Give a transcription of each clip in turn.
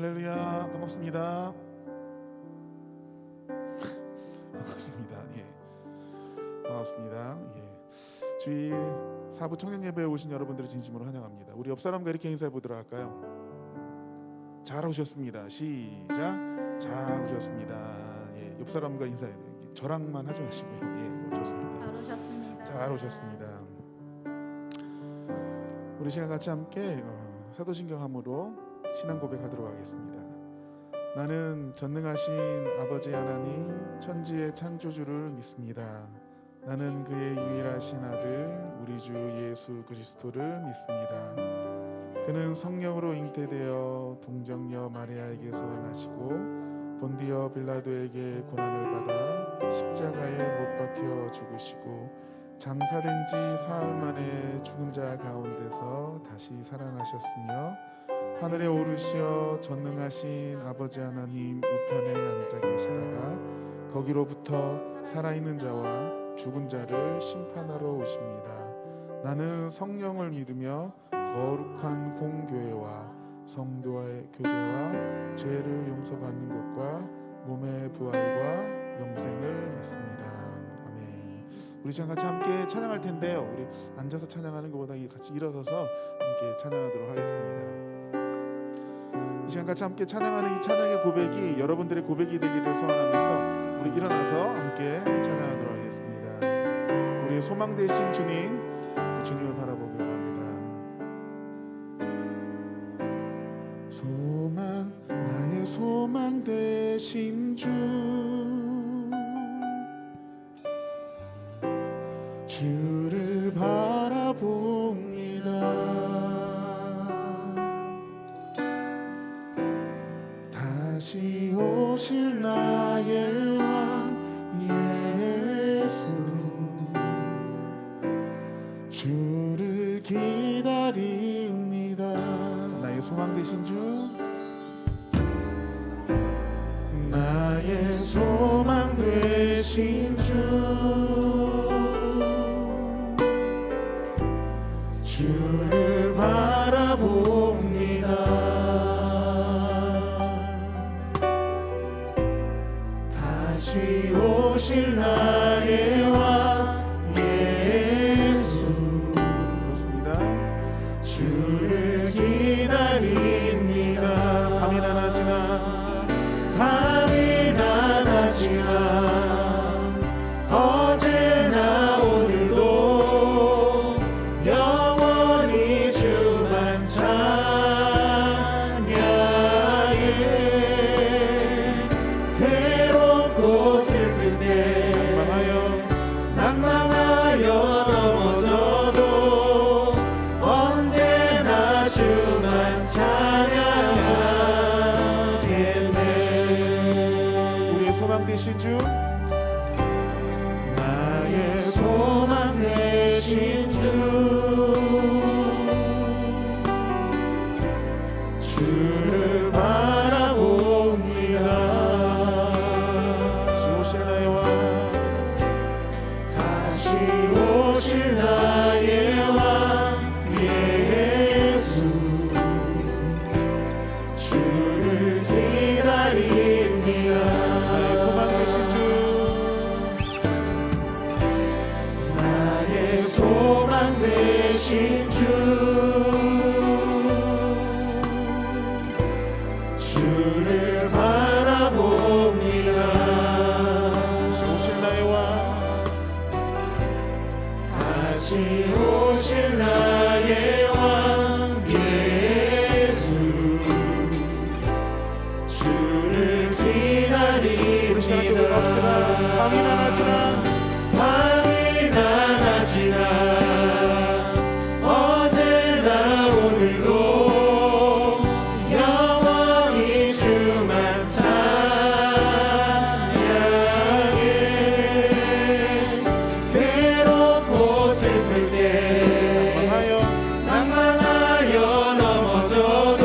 할렐루야. 반갑습니다. 반갑습니다. 예. 반갑습니다. 예. 주일 4부 청년 예배에 오신 여러분들을 진심으로 환영합니다. 우리 옆 사람과 이렇게 인사해 보도록 할까요? 잘 오셨습니다. 시작. 잘 오셨습니다. 예. 옆 사람과 인사해. 저랑만 하지 마시고요. 예. 좋습니다. 잘 오셨습니다. 잘 오셨습니다. 우리 시간 같이 함께 사도신경함으로 신앙 고백하도록 하겠습니다. 나는 전능하신 아버지 하나님 천지의 창조주를 믿습니다. 나는 그의 유일하신 아들 우리 주 예수 그리스도를 믿습니다. 그는 성령으로 잉태되어 동정녀 마리아에게서 나시고 본디어 빌라도에게 고난을 받아 십자가에 못 박혀 죽으시고 장사된 지 사흘 만에 죽은 자 가운데서 다시 살아나셨으며 하늘에 오르시어 전능하신 아버지 하나님 우편에 앉아 계시다가 거기로부터 살아있는 자와 죽은 자를 심판하러 오십니다. 나는 성령을 믿으며 거룩한 공교회와 성도와의 교제와 죄를 용서받는 것과 몸의 부활과 영생을 믿습니다. 우리 시간 같이 함께 찬양할 텐데요. 우리 앉아서 찬양하는 것보다 같이 일어서서 함께 찬양하도록 하겠습니다. 이 시간 같이 함께 찬양하는 이 찬양의 고백이 여러분들의 고백이 되기를 소원하면서 우리 일어나서 함께 찬양하도록 하겠습니다. 우리의 소망 되신 주님, 그 주님을 바라보기 원합니다. 소망, 나의 소망 되신 주, 주를 바라봅니다. 다시 오실 나의 왕 예수, 주를 기다립니다. 나의 소망 되신 주, 나의 소망 되신 주, 주를 바라봅니다. 다시 오실 나의 왕 예수, 그렇습니다. 주를 기다립니다. 밤이나 낮이나 밤이나 낮이나 어제나 오늘도 영원히 주만 찬양해. 괴롭고 슬플 때 낭망하여 넘어져도 언제나 주만 찬양하겠네. 우리의 소망 되신 주, 나의 소망 되신 주, 주를 바라봅니다. 다시 오실 나의 왕, 다시 오실 나의 왕 예수, 주를 기다립니다. 나의 소망 되신 주, 나의 소망 되신 주, 주를 바라봅니다. 다시 오실 나의 왕, 다시 오실 나의 왕 예수, 주를 기다립니다. 밤이나 낮이나 밤이나 낮이나 어제나 오늘도 영원히 주만 찬양해. 괴롭고 슬플 때 낭망하여 넘어져도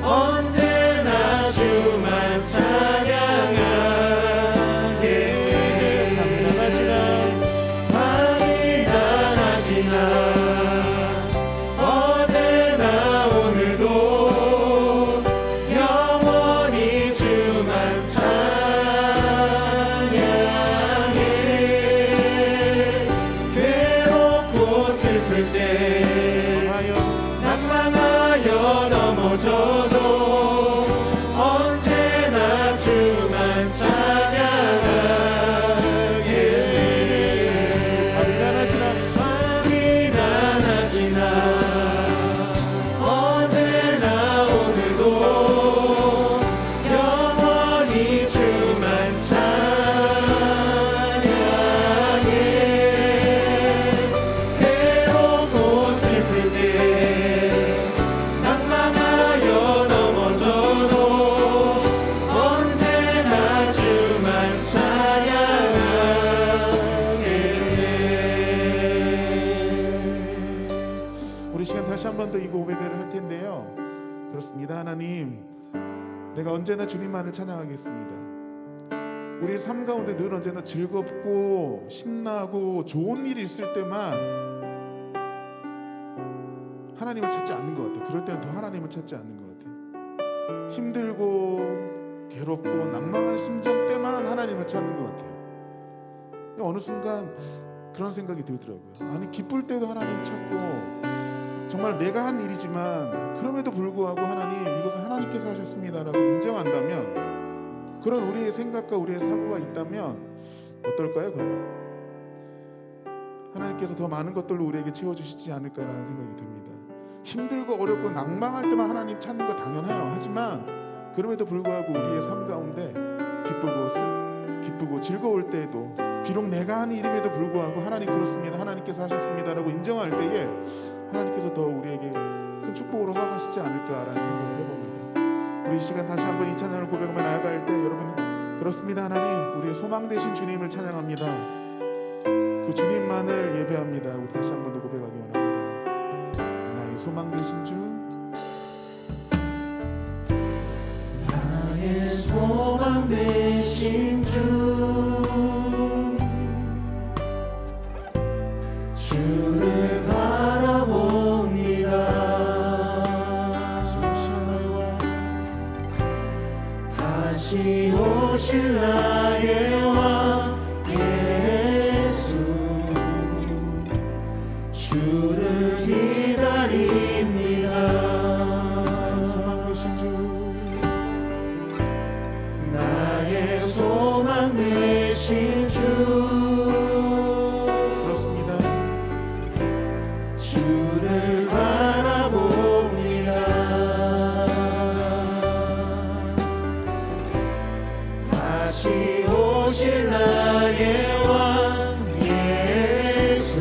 언제나 주만 찬양하게. 고백을 할 텐데요. 그렇습니다. 하나님, 내가 언제나 주님만을 찬양하겠습니다. 우리의 삶 가운데 늘 언제나 즐겁고 신나고 좋은 일이 있을 때만 하나님을 찾지 않는 것 같아요. 그럴 때는 더 하나님을 찾지 않는 것 같아요. 힘들고 괴롭고 낭망한 심정 때만 하나님을 찾는 것 같아요. 어느 순간 그런 생각이 들더라고요. 아니, 기쁠 때도 하나님 찾고 정말 내가 한 일이지만 그럼에도 불구하고 하나님, 이것은 하나님께서 하셨습니다라고 인정한다면, 그런 우리의 생각과 우리의 사고가 있다면 어떨까요? 과연 하나님께서 더 많은 것들로 우리에게 채워주시지 않을까라는 생각이 듭니다. 힘들고 어렵고 낭망할 때만 하나님 찾는 거 당연해요. 하지만 그럼에도 불구하고 우리의 삶 가운데 기쁘고 즐거울 때에도 비록 내가 한 일임에도 불구하고 하나님 그렇습니다, 하나님께서 하셨습니다라고 인정할 때에 하나님께서 더 우리에게 큰 축복으로 허락하시지 않을까라는 생각을 해봅니다. 우리 이 시간 다시 한번 이 찬양을 고백하며 나아갈 때 여러분, 그렇습니다. 하나님, 우리의 소망 되신 주님을 찬양합니다. 그 주님만을 예배합니다. 우리 다시 한번 더 고백하기 원합니다. 나의 소망 되신 주, 나의 소망 되신 주, 주를 바라봅니다. 다시 오실 나의 왕 예수, 주를 기다립니다. 나의 소망 되신 주, 그렇습니다. 주를 바라봅니다. 다시 오실 나의 왕 예수,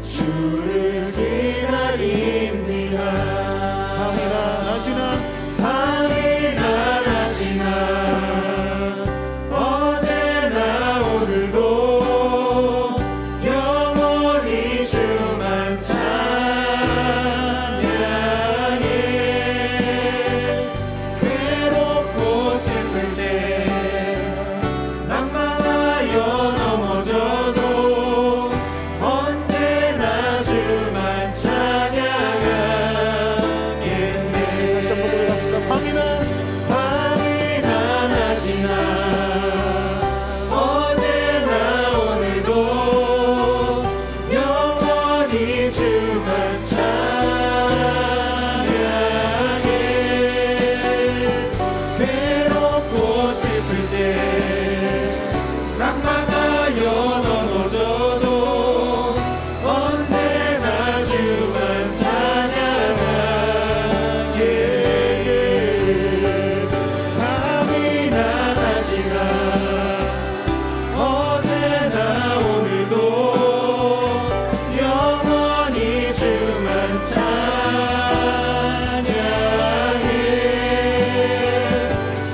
주를 기다립니다. 밤이나 낮이나 어제나 오늘도 영원히 주만 찬양해. 괴롭고 슬플 때 낭만하여 넘어져도 언제나 주만 찬양하겠네. 다시 한번 고백합시다. 밤이나 낮이나 어제나 오늘도 영원히 주만 찬양해. 괴롭고 슬플 때 낭만하여 넘어져도 언제나 주만 찬양하게. 밤이나 낮이나 어제나 오늘도 영원히 주만 찬양해.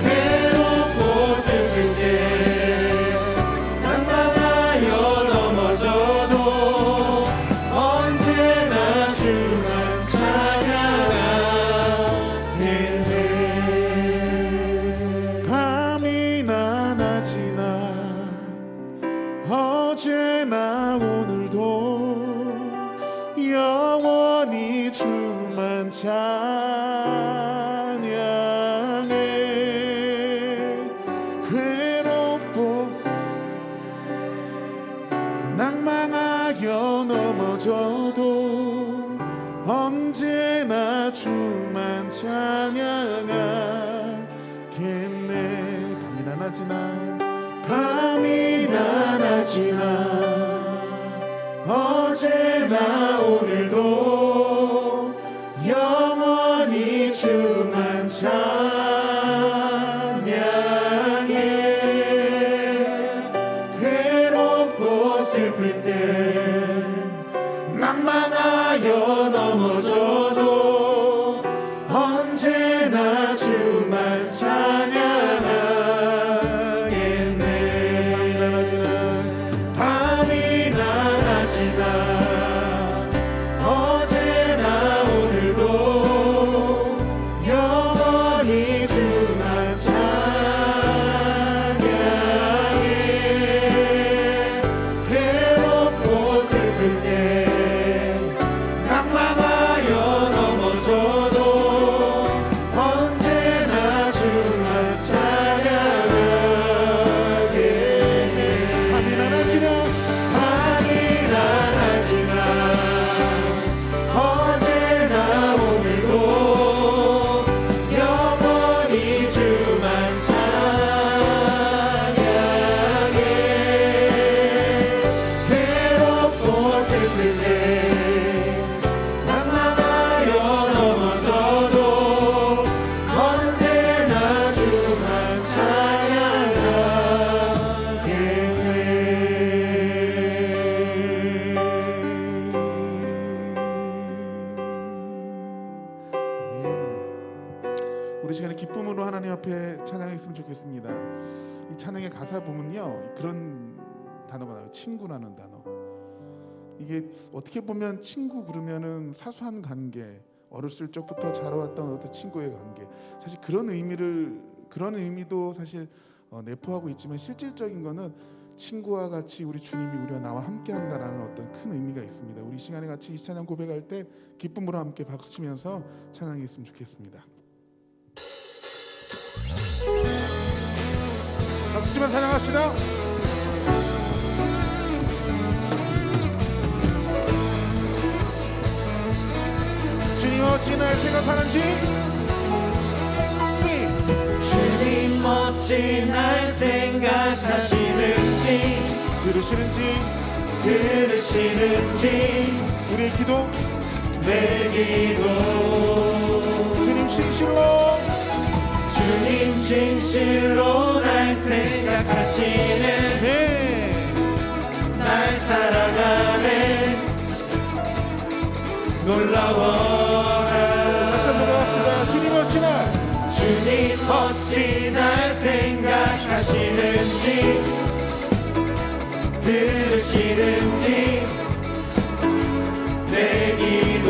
괴롭고 슬플 때 낭만하여 넘어져도 언제나 주만 찬양하겠네. 밤이나 낮이나 어제나 오늘도 영원히 주만 찬양해. 괴롭고 낭망하여 넘어져도 언제나 주만 찬양하겠네. 밤이나 낮이나 어제나 오늘도 영원히 주만 찬양해. 괴롭고 슬플 때 낭만하여 넘어져도 언제나 주만 찬양하겠네. 밤이나 낮이나 우리 기쁨으로 하나님 앞에 찬양했으면 좋겠습니다. 이 찬양의 가사 보면요, 그런 단어가 나와요. 친구라는 단어. 이게 어떻게 보면 친구 그러면은 사소한 관계, 어렸을 적부터 자라왔던 어떤 친구의 관계, 사실 그런 의미도 사실 내포하고 있지만, 실질적인 거는 친구와 같이 우리 주님이 우리와 나와 함께한다라는 어떤 큰 의미가 있습니다. 우리 시간에 같이 이 찬양 고백할 때 기쁨으로 함께 박수치면서 찬양했으면 좋겠습니다. 박수치면 찬양합시다. 주님 어찌 날 생각하는지, 주님 어찌 날 생각하시는지, 들으시는지 우리의 기도, 내 기도. 주님 진실로 날 생각하시네. 날 사랑하네. 놀라워라. 다시 한번 합시다. 주님 어찌 날 생각하시는지, 들으시는지 내 기도.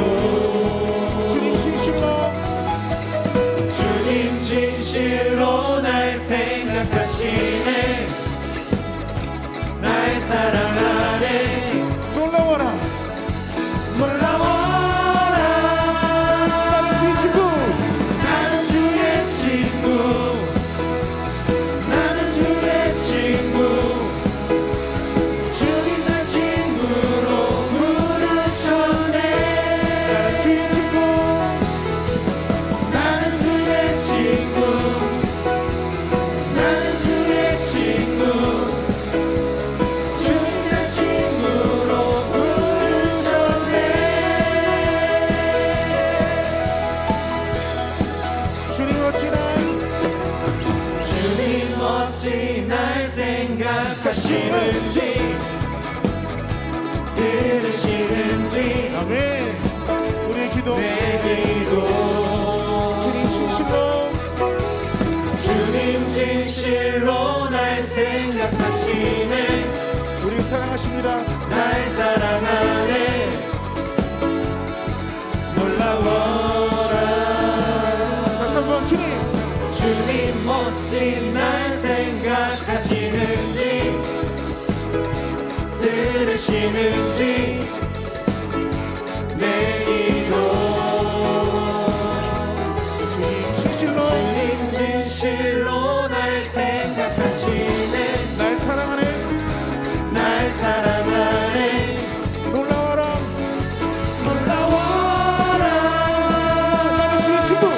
주님 진실로 날 생각하시네. 날 사랑하네. 놀라워라. 나는 주의 친구. 주님 날 친구로 부르셨네. 나는 주의 친구. 주님 날 친구로 부르셨네. 주님 어찌 날 생각하시는지, 들으시는지 아멘. 우리의 기도, 내 기도. 주님 진실로 날 생각하시네. 우리 사랑하십니다. 날 사랑하네. 놀라워라. 다시 한번 주님 어찌 날 생각하시는지, 들으시는지 내 기도. 주님 진실로 날 생각하시네. 날 사랑하네. 놀라워라. 나는 주의 친구.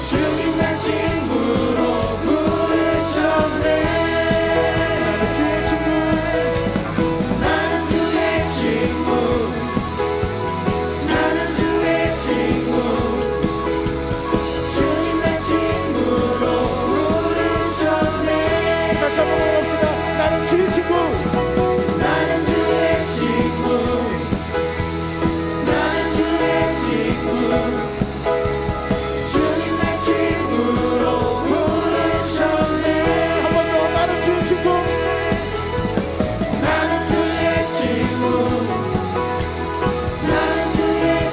주님 날 친구로 부르셨네. 나는 주의 친구. 주님 날 친구로 부르셨네. 다시 한번 해봅시다. 나는 주의 친구. 주님 날 친구로 부르셨네. 한 번 더. 나는 주의 친구. 나는 주의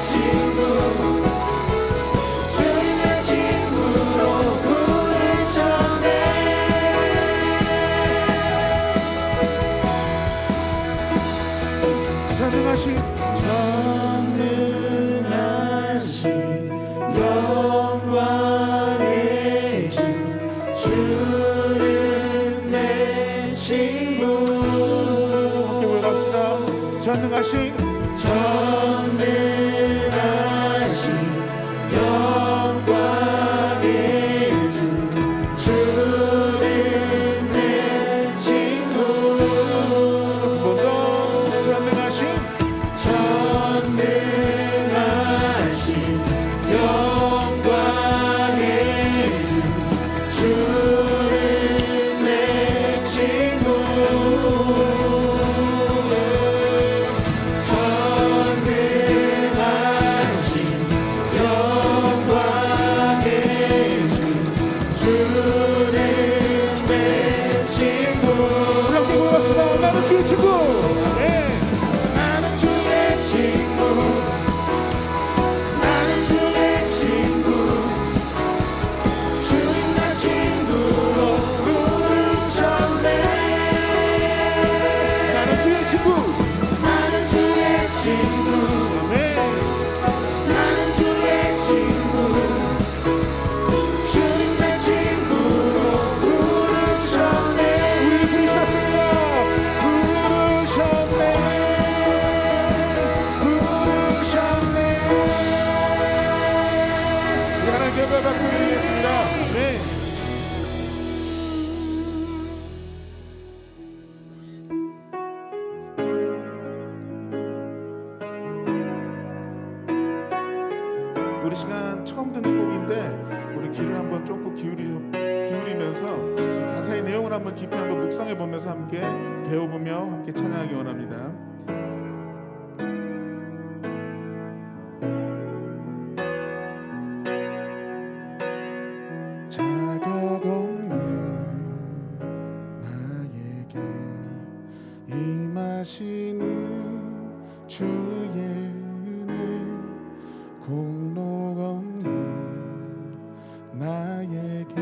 친구. 주님 날 친구로 부르셨네. 전능하신 영광의 주는 내 친구. 함께 불러갑시다. 전능하신 영광의 주는 내 친구. 한 번 더. 전능하신 영광의 주는 내 친구. 아멘. 우리 시간 처음 듣는 곡인데 우리 귀를 한번 쫑긋 기울이면서 가사의 내용을 한번 깊이 한번 묵상해 보면서 함께 배워보며 함께 찬양하기 원합니다. 자격 없는 나에게 임하시는 주의 은혜, 공로 없는 나에게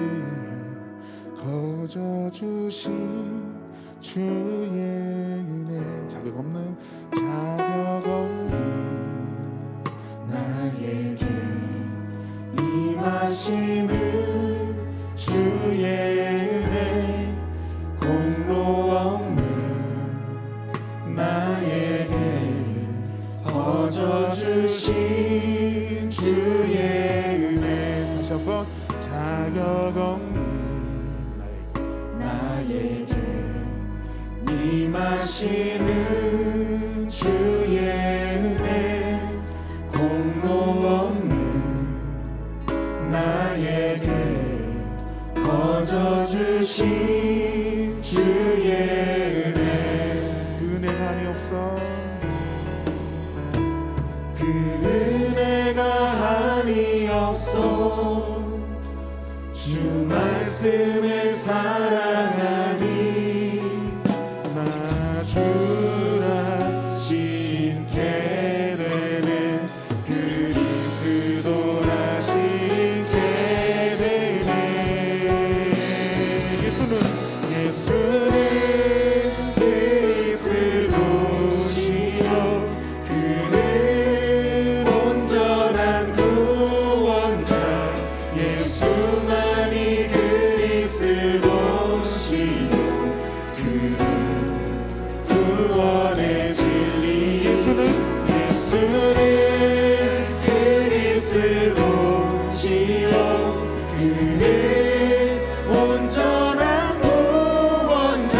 거저 주신 주의 은혜, 자격 없는 나에게 임하시는 주의 은혜, 공로 없는 나에게 거저 주신 주의 은혜. 다시 한번 자격 없는 나에게 임하시는 주의 은혜, 공로 없는 나에게 거저 주신 주의 은혜. 그 은혜가 한이 없어, 그 은혜가 한이 없어. 주 말씀을 사랑하니 나 주라 신게 되네, 그리스도라 신게 되네. 예수는 그리스도시요, 그는 온전한 구원자. 예수만이 그리스도시요, 그는 구원의 진리. 예수는 그리스도시요, 그는 온전한 구원자.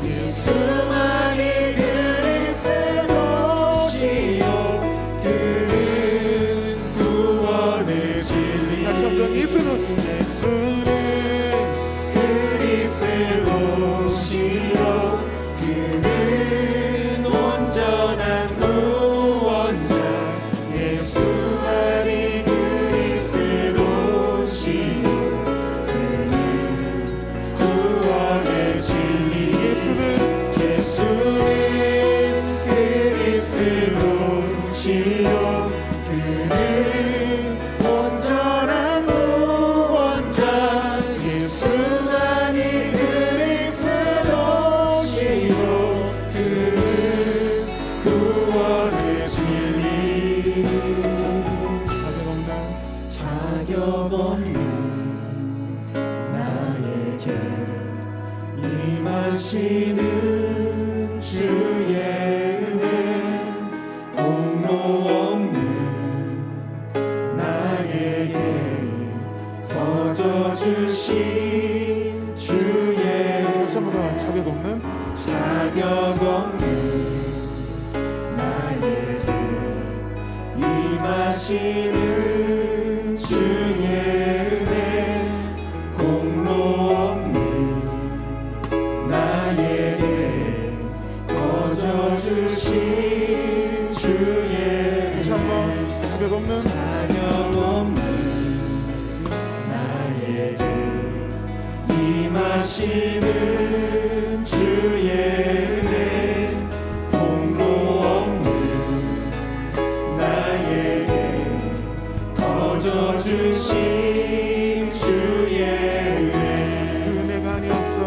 예수만이 그리스도시요, 그는 구원의 진리. 다시 한번 예수는 그리스도시요, 그는 온전한 구원자. 예수만이 그리스도시요, 그는 구원의 진리. 예수는 그리스도시요, 그는 온전한 구원자. 예수만이 그리스도시요, 그는 구원의 진리. 자격 없는 나에게 임하시는 주의 은혜, 공로 없는 나에게 거저 주신 주의. 다시 한번 더. 자격 없는 나에게 임하시는 주의 은혜, 공로 없는 나에게 거저 주신 주의. 다시 한번. 자격 없는 나에게 임하시는 주의 은혜, 공로 없는 나에게 거저 주신 주의 은혜. 그 은혜가 한이 없어,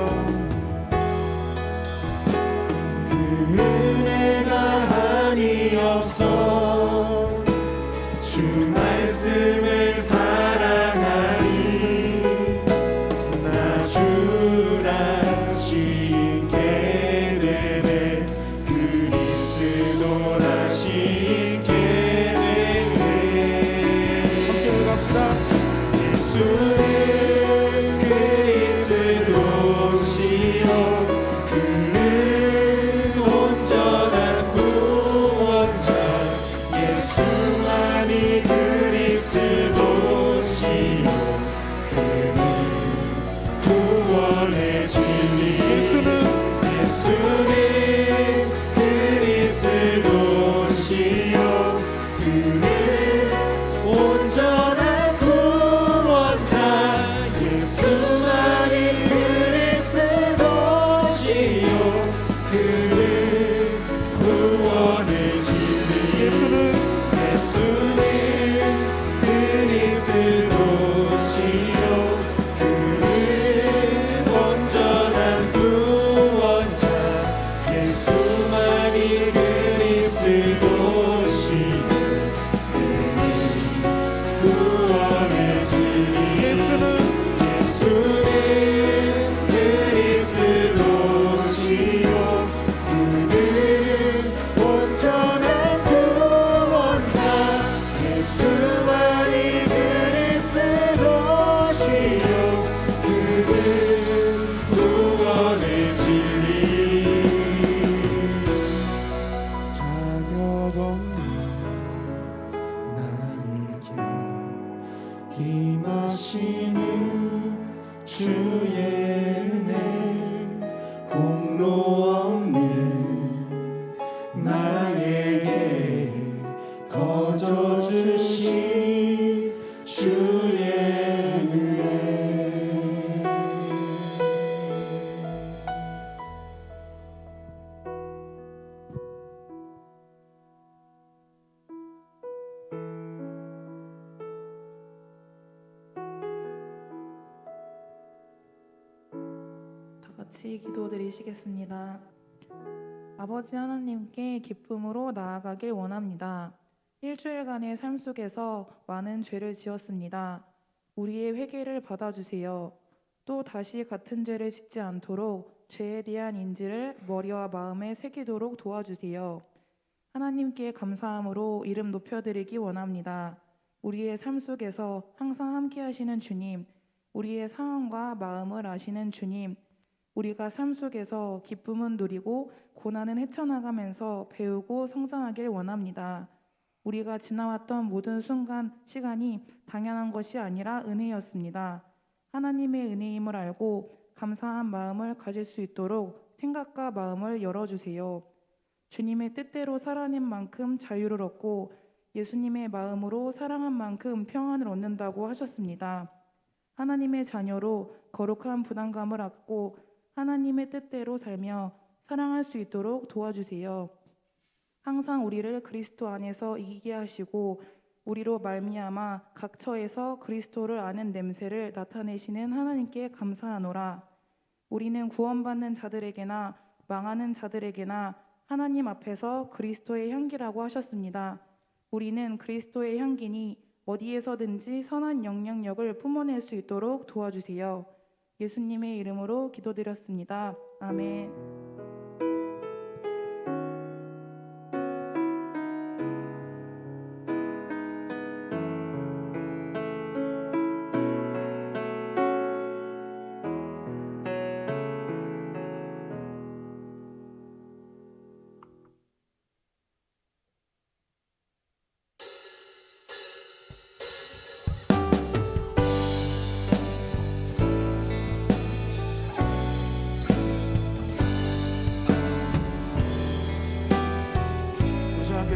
그 은혜가 한이 없어. 주 말씀을 사랑하니 나 주라 신게 되네, 그리스도라 신게 되네. 함께 갑시다. 예수는 되시오 그는 온전한 구원자 예수만이 그리스도시요 그는 구원의 진리 예수는 그리스도시요 그는 온전한 구원자 예수만이 그리스도시요 그는 구원의 진리 예수는 그리스도시요 그는 온전한 구원자 예수만이 그리스도시요 그는 구원의 진리 자격 없는 나에게 임하시는 주의 은혜 공로 없는 나에게 거저 주신 주의 은혜 다 같이 기도드리시겠습니다. 아버지 하나님께 기쁨으로 나아가길 원합니다. 일주일간의 삶 속에서 많은 죄를 지었습니다. 우리의 회개를 받아주세요. 또 다시 같은 죄를 짓지 않도록 죄에 대한 인지를 머리와 마음에 새기도록 도와주세요. 하나님께 감사함으로 이름 높여드리기 원합니다. 우리의 삶 속에서 항상 함께 하시는 주님, 우리의 상황과 마음을 아시는 주님, 우리가 삶 속에서 기쁨은 누리고 고난은 헤쳐나가면서 배우고 성장하길 원합니다. 우리가 지나왔던 모든 시간이 당연한 것이 아니라 은혜였습니다. 하나님의 은혜임을 알고 감사한 마음을 가질 수 있도록 생각과 마음을 열어주세요. 주님의 뜻대로 살아낸 만큼 자유를 얻고 예수님의 마음으로 사랑한 만큼 평안을 얻는다고 하셨습니다. 하나님의 자녀로 거룩한 부담감을 갖고 하나님의 뜻대로 살며 사랑할 수 있도록 도와주세요. 항상 우리를 그리스도 안에서 이기게 하시고 우리로 말미암아 각 처에서 그리스도를 아는 냄새를 나타내시는 하나님께 감사하노라. 우리는 구원받는 자들에게나 망하는 자들에게나 하나님 앞에서 그리스도의 향기라고 하셨습니다. 우리는 그리스도의 향기니 어디에서든지 선한 영향력을 뿜어낼 수 있도록 도와주세요. 예수님의 이름으로 기도드렸습니다. 아멘.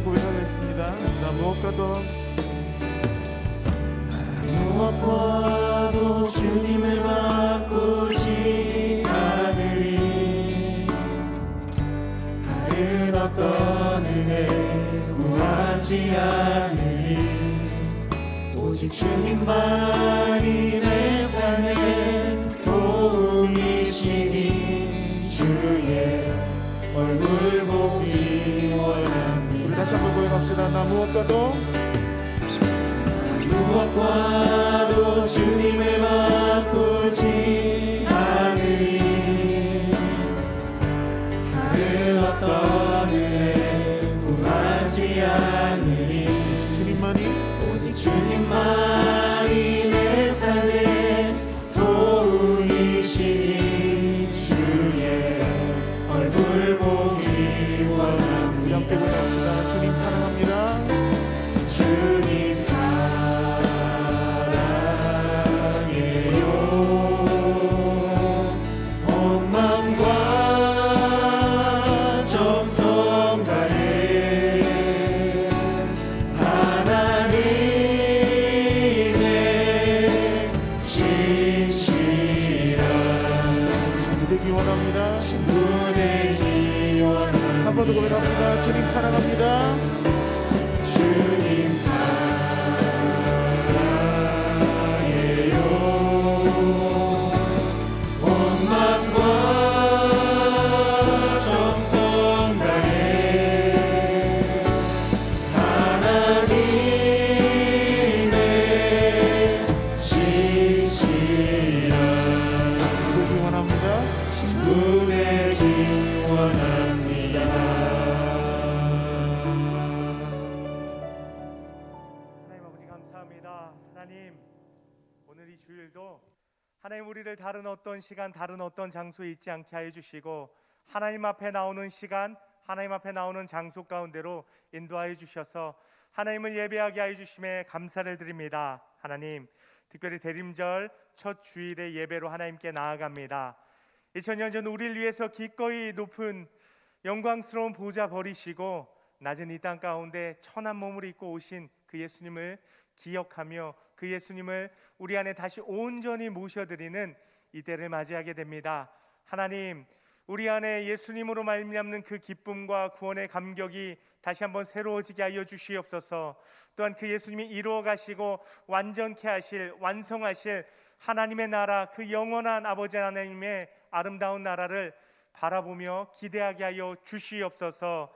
고백하겠습니다. 나 무엇과도 주님을 바꾸지 않으리 다른 어떤 은혜 구하지 않으리 오직 주님만이 내 삶의 도움이시니 주의 얼굴 보기 원합니다. 우리 다시 한번 고백합시다. 나 무엇과도 주님을 바꾸지 않으리 다른 어떤 은혜 구하지 않으리 오직 주님만이 내 삶의 도움이시니 주의 얼굴 보기 원합니다. 함께 고백합시다. 주님 사랑합니다. 주님 사랑해요. 온 마음과 정성 다해 찬양합시다. 주님 사랑합니다. 주님 사랑해요. 온 마음과 정성 다해 하나님의 신실한 친구되기 원합니다. 친구되기 원합니다. 하나님 아버지 감사합니다. 하나님 오늘 이 주일도 하나님 우리를 다른 어떤 시간 다른 어떤 장소에 있지 않게 하여 주시고 하나님 앞에 나오는 시간 하나님 앞에 나오는 장소 가운데로 인도하여 주셔서 하나님을 예배하게 하여 주심에 감사를 드립니다. 하나님 특별히 대림절 첫 주일의 예배로 하나님께 나아갑니다. 2000년 전 우리를 위해서 기꺼이 높은 영광스러운 보좌 버리시고 낮은 이 땅 가운데 천한 몸을 입고 오신 그 예수님을 기억하며 그 예수님을 우리 안에 다시 온전히 모셔드리는 이 때를 맞이하게 됩니다. 하나님 우리 안에 예수님으로 말미암는 그 기쁨과 구원의 감격이 다시 한번 새로워지게 하여 주시옵소서. 또한 그 예수님이 이루어 가시고 완전케 하실 완성하실 하나님의 나라 그 영원한 아버지 하나님의 아름다운 나라를 바라보며 기대하게 하여 주시옵소서.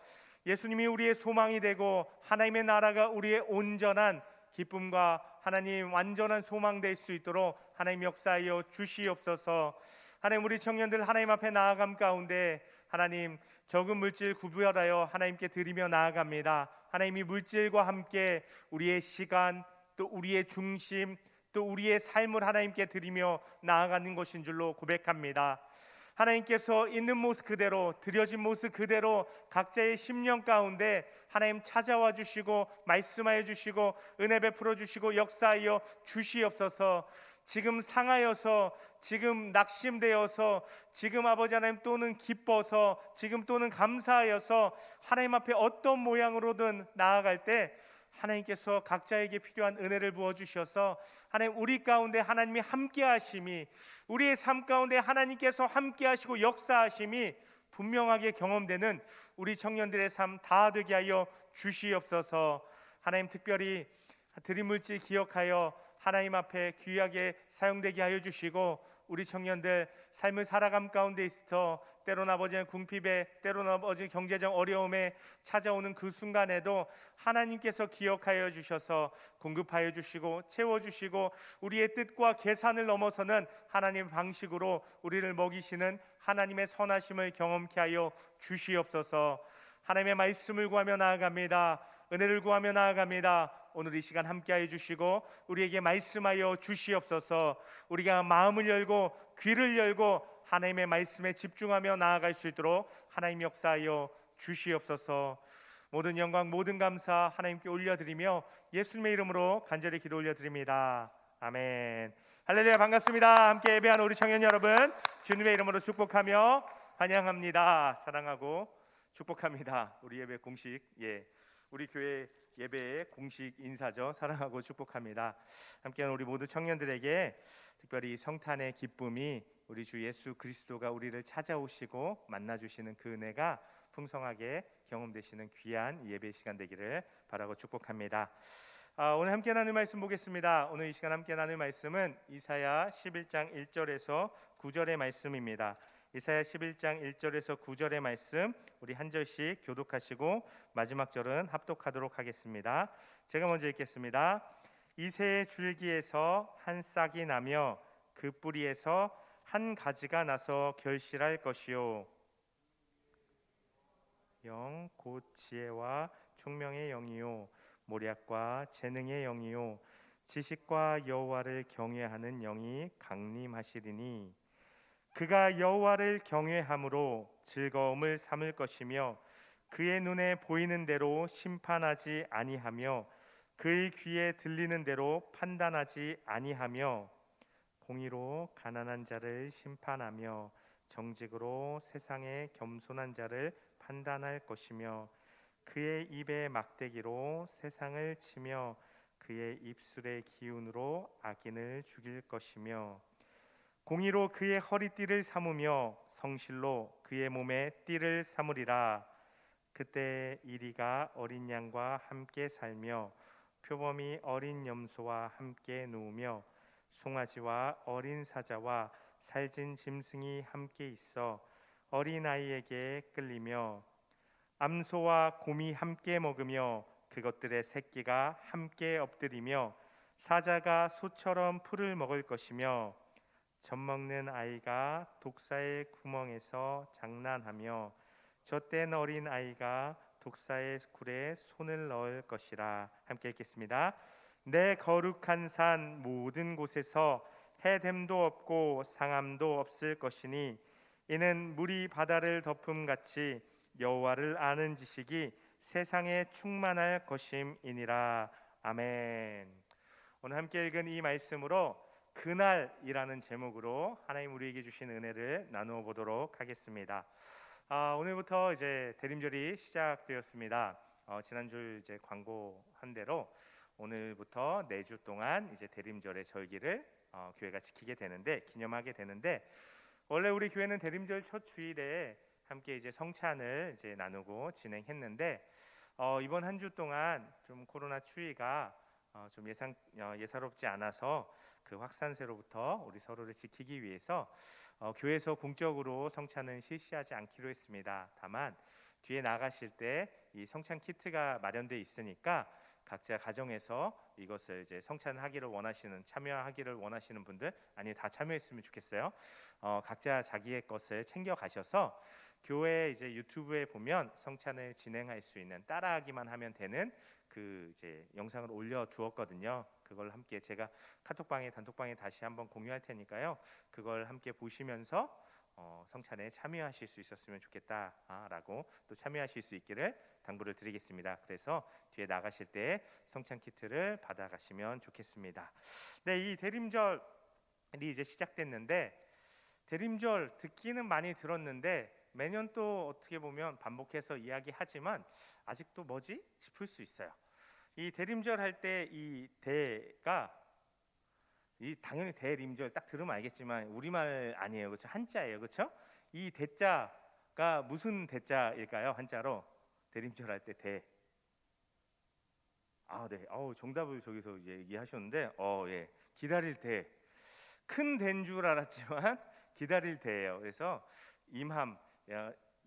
예수님이 우리의 소망이 되고 하나님의 나라가 우리의 온전한 기쁨과 하나님 완전한 소망 될 수 있도록 하나님 역사하여 주시옵소서. 하나님 우리 청년들 하나님 앞에 나아감 가운데 하나님 적은 물질 구별하여 하나님께 드리며 나아갑니다. 하나님이 물질과 함께 우리의 시간 또 우리의 중심 또 우리의 삶을 하나님께 드리며 나아가는 것인 줄로 고백합니다. 하나님께서 있는 모습 그대로 드려진 모습 그대로 각자의 심령 가운데 하나님 찾아와 주시고 말씀하여 주시고 은혜 베풀어 주시고 역사하여 주시옵소서. 지금 상하여서 지금 낙심되어서 지금 아버지 하나님 또는 기뻐서 지금 또는 감사하여서 하나님 앞에 어떤 모양으로든 나아갈 때 하나님께서 각자에게 필요한 은혜를 부어주셔서 하나님 우리 가운데 하나님이 함께 하심이 우리의 삶 가운데 하나님께서 함께 하시고 역사하심이 분명하게 경험되는 우리 청년들의 삶 다 되게 하여 주시옵소서. 하나님 특별히 드린 물질 기억하여 하나님 앞에 귀하게 사용되게 하여 주시고 우리 청년들 삶을 살아감 가운데 있어 때로는 아버지의 궁핍에 때로는 아버지의 경제적 어려움에 찾아오는 그 순간에도 하나님께서 기억하여 주셔서 공급하여 주시고 채워주시고 우리의 뜻과 계산을 넘어서는 하나님의 방식으로 우리를 먹이시는 하나님의 선하심을 경험케 하여 주시옵소서. 하나님의 말씀을 구하며 나아갑니다. 은혜를 구하며 나아갑니다. 오늘 이 시간 함께하여 주시고 우리에게 말씀하여 주시옵소서. 우리가 마음을 열고 귀를 열고 하나님의 말씀에 집중하며 나아갈 수 있도록 하나님 역사하여 주시옵소서. 모든 영광 모든 감사 하나님께 올려드리며 예수님의 이름으로 간절히 기도 올려드립니다. 아멘. 할렐루야. 반갑습니다. 함께 예배하는 우리 청년 여러분 주님의 이름으로 축복하며 환영합니다. 사랑하고 축복합니다. 우리 예배 공식 우리 교회 예배의 공식 인사죠. 사랑하고 축복합니다. 함께하는 우리 모두 청년들에게 특별히 성탄의 기쁨이 우리 주 예수 그리스도가 우리를 찾아오시고 만나주시는 그 은혜가 풍성하게 경험되시는 귀한 예배 시간 되기를 바라고 축복합니다. 오늘 함께 나눌 말씀 보겠습니다. 오늘 이 시간 함께 나눌 말씀은 이사야 11장 1절에서 9절의 말씀입니다. 이사야 11장 1절에서 9절의 말씀 우리 한 절씩 교독하시고 마지막 절은 합독하도록 하겠습니다. 제가 먼저 읽겠습니다. 이새의 줄기에서 한 싹이 나며 그 뿌리에서 한 가지가 나서 결실할 것이요 영 곧 지혜와 총명의 영이요 모략과 재능의 영이요 지식과 여호와를 경외하는 영이 강림하시리니 그가 여호와를 경외함으로 즐거움을 삼을 것이며 그의 눈에 보이는 대로 심판하지 아니하며 그의 귀에 들리는 대로 판단하지 아니하며 공의로 가난한 자를 심판하며 정직으로 세상의 겸손한 자를 판단할 것이며 그의 입의 막대기로 세상을 치며 그의 입술의 기운으로 악인을 죽일 것이며 공의로 그의 허리띠를 삼으며 성실로 그의 몸에 띠를 삼으리라. 그때 이리가 어린 양과 함께 살며 표범이 어린 염소와 함께 누우며 송아지와 어린 사자와 살진 짐승이 함께 있어 어린 아이에게 끌리며 암소와 곰이 함께 먹으며 그것들의 새끼가 함께 엎드리며 사자가 소처럼 풀을 먹을 것이며 젖먹는 아이가 독사의 구멍에서 장난하며 젖된 어린 아이가 독사의 굴에 손을 넣을 것이라. 함께 읽겠습니다. 내 거룩한 산 모든 곳에서 해됨도 없고 상함도 없을 것이니 이는 물이 바다를 덮음같이 여호와를 아는 지식이 세상에 충만할 것임이니라. 아멘. 오늘 함께 읽은 이 말씀으로 그날이라는 제목으로 하나님 우리에게 주신 은혜를 나누어 보도록 하겠습니다. 오늘부터 이제 대림절이 시작되었습니다. 지난주 이제 광고한 대로 오늘부터 4주 동안 이제 대림절의 절기를 교회가 지키게 되는데, 기념하게 되는데, 원래 우리 교회는 대림절 첫 주일에 함께 이제 성찬을 이제 나누고 진행했는데, 이번 한 주 동안 좀 코로나 추이가 좀 예사롭지 않아서 그 확산세로부터 우리 서로를 지키기 위해서 교회에서 공적으로 성찬은 실시하지 않기로 했습니다. 다만 뒤에 나가실 때 이 성찬 키트가 마련돼 있으니까 각자 가정에서 이것을 이제 성찬하기를 원하시는, 참여하기를 원하시는 분들, 아니 다 참여했으면 좋겠어요. 각자 자기의 것을 챙겨 가셔서 교회 이제 유튜브에 보면 성찬을 진행할 수 있는, 따라하기만 하면 되는 그 이제 영상을 올려 두었거든요. 그걸 함께 제가 카톡방에, 단톡방에 다시 한번 공유할 테니까요. 그걸 함께 보시면서 성찬에 참여하실 수 있었으면 좋겠다라고, 또 참여하실 수 있기를 당부를 드리겠습니다. 그래서 뒤에 나가실 때 성찬 키트를 받아가시면 좋겠습니다. 네, 이 대림절이 이제 시작됐는데, 대림절 듣기는 많이 들었는데 매년 또 어떻게 보면 반복해서 이야기하지만 아직도 뭐지 싶을 수 있어요. 이 대림절 할 때 이 대가, 이 당연히 대림절 딱 들으면 알겠지만 우리말 아니에요, 그렇죠? 한자예요, 그렇죠? 이 대자가 무슨 대자일까요? 한자로 대림절 할 때 대. 네. 정답을 저기서 얘기하셨는데, 예. 기다릴 대. 큰 대인 줄 알았지만 기다릴 대예요. 그래서 임함,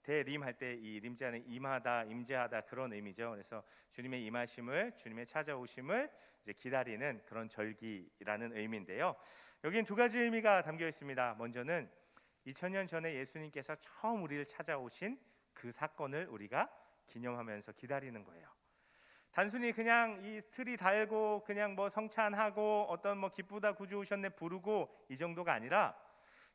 대림 할 때 이 림자는 임하다, 임재하다 그런 의미죠. 그래서 주님의 임하심을, 주님의 찾아오심을 이제 기다리는 그런 절기라는 의미인데요. 여기엔 두 가지 의미가 담겨 있습니다. 먼저는 2000년 전에 예수님께서 처음 우리를 찾아오신 그 사건을 우리가 기념하면서 기다리는 거예요. 단순히 그냥 이 트리 달고 그냥 뭐 성찬하고 어떤 뭐 기쁘다 구주 오셨네 부르고 이 정도가 아니라,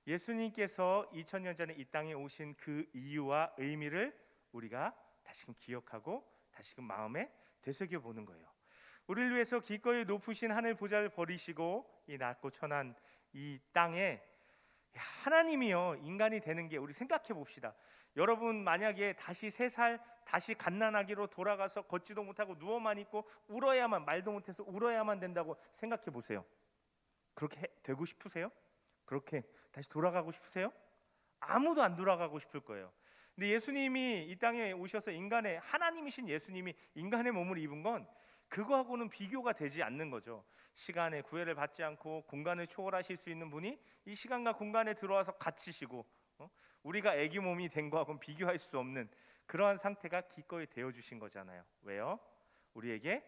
예수님께서 2000년 전에 이 땅에 오신 그 이유와 의미를 우리가 다시금 기억하고 다시금 마음에 되새겨 보는 거예요. 우리를 위해서 기꺼이 높으신 하늘 보좌를 버리시고 이 낮고 천한 이 땅에 하나님이요 인간이 되는 게, 우리 생각해 봅시다. 여러분 만약에 다시 3살 다시 갓난아기로 돌아가서 걷지도 못하고 누워만 있고 울어야만, 말도 못해서 울어야만 된다고 생각해 보세요. 그렇게 되고 싶으세요? 그렇게 다시 돌아가고 싶으세요? 아무도 안 돌아가고 싶을 거예요. 근데 예수님이 이 땅에 오셔서 인간의, 하나님이신 예수님이 인간의 몸을 입은 건 그거하고는 비교가 되지 않는 거죠. 시간의 구애를 받지 않고 공간을 초월하실 수 있는 분이 이 시간과 공간에 들어와서 갇히시고, 우리가 애기 몸이 된 거하고는 비교할 수 없는 그러한 상태가 기꺼이 되어주신 거잖아요. 왜요? 우리에게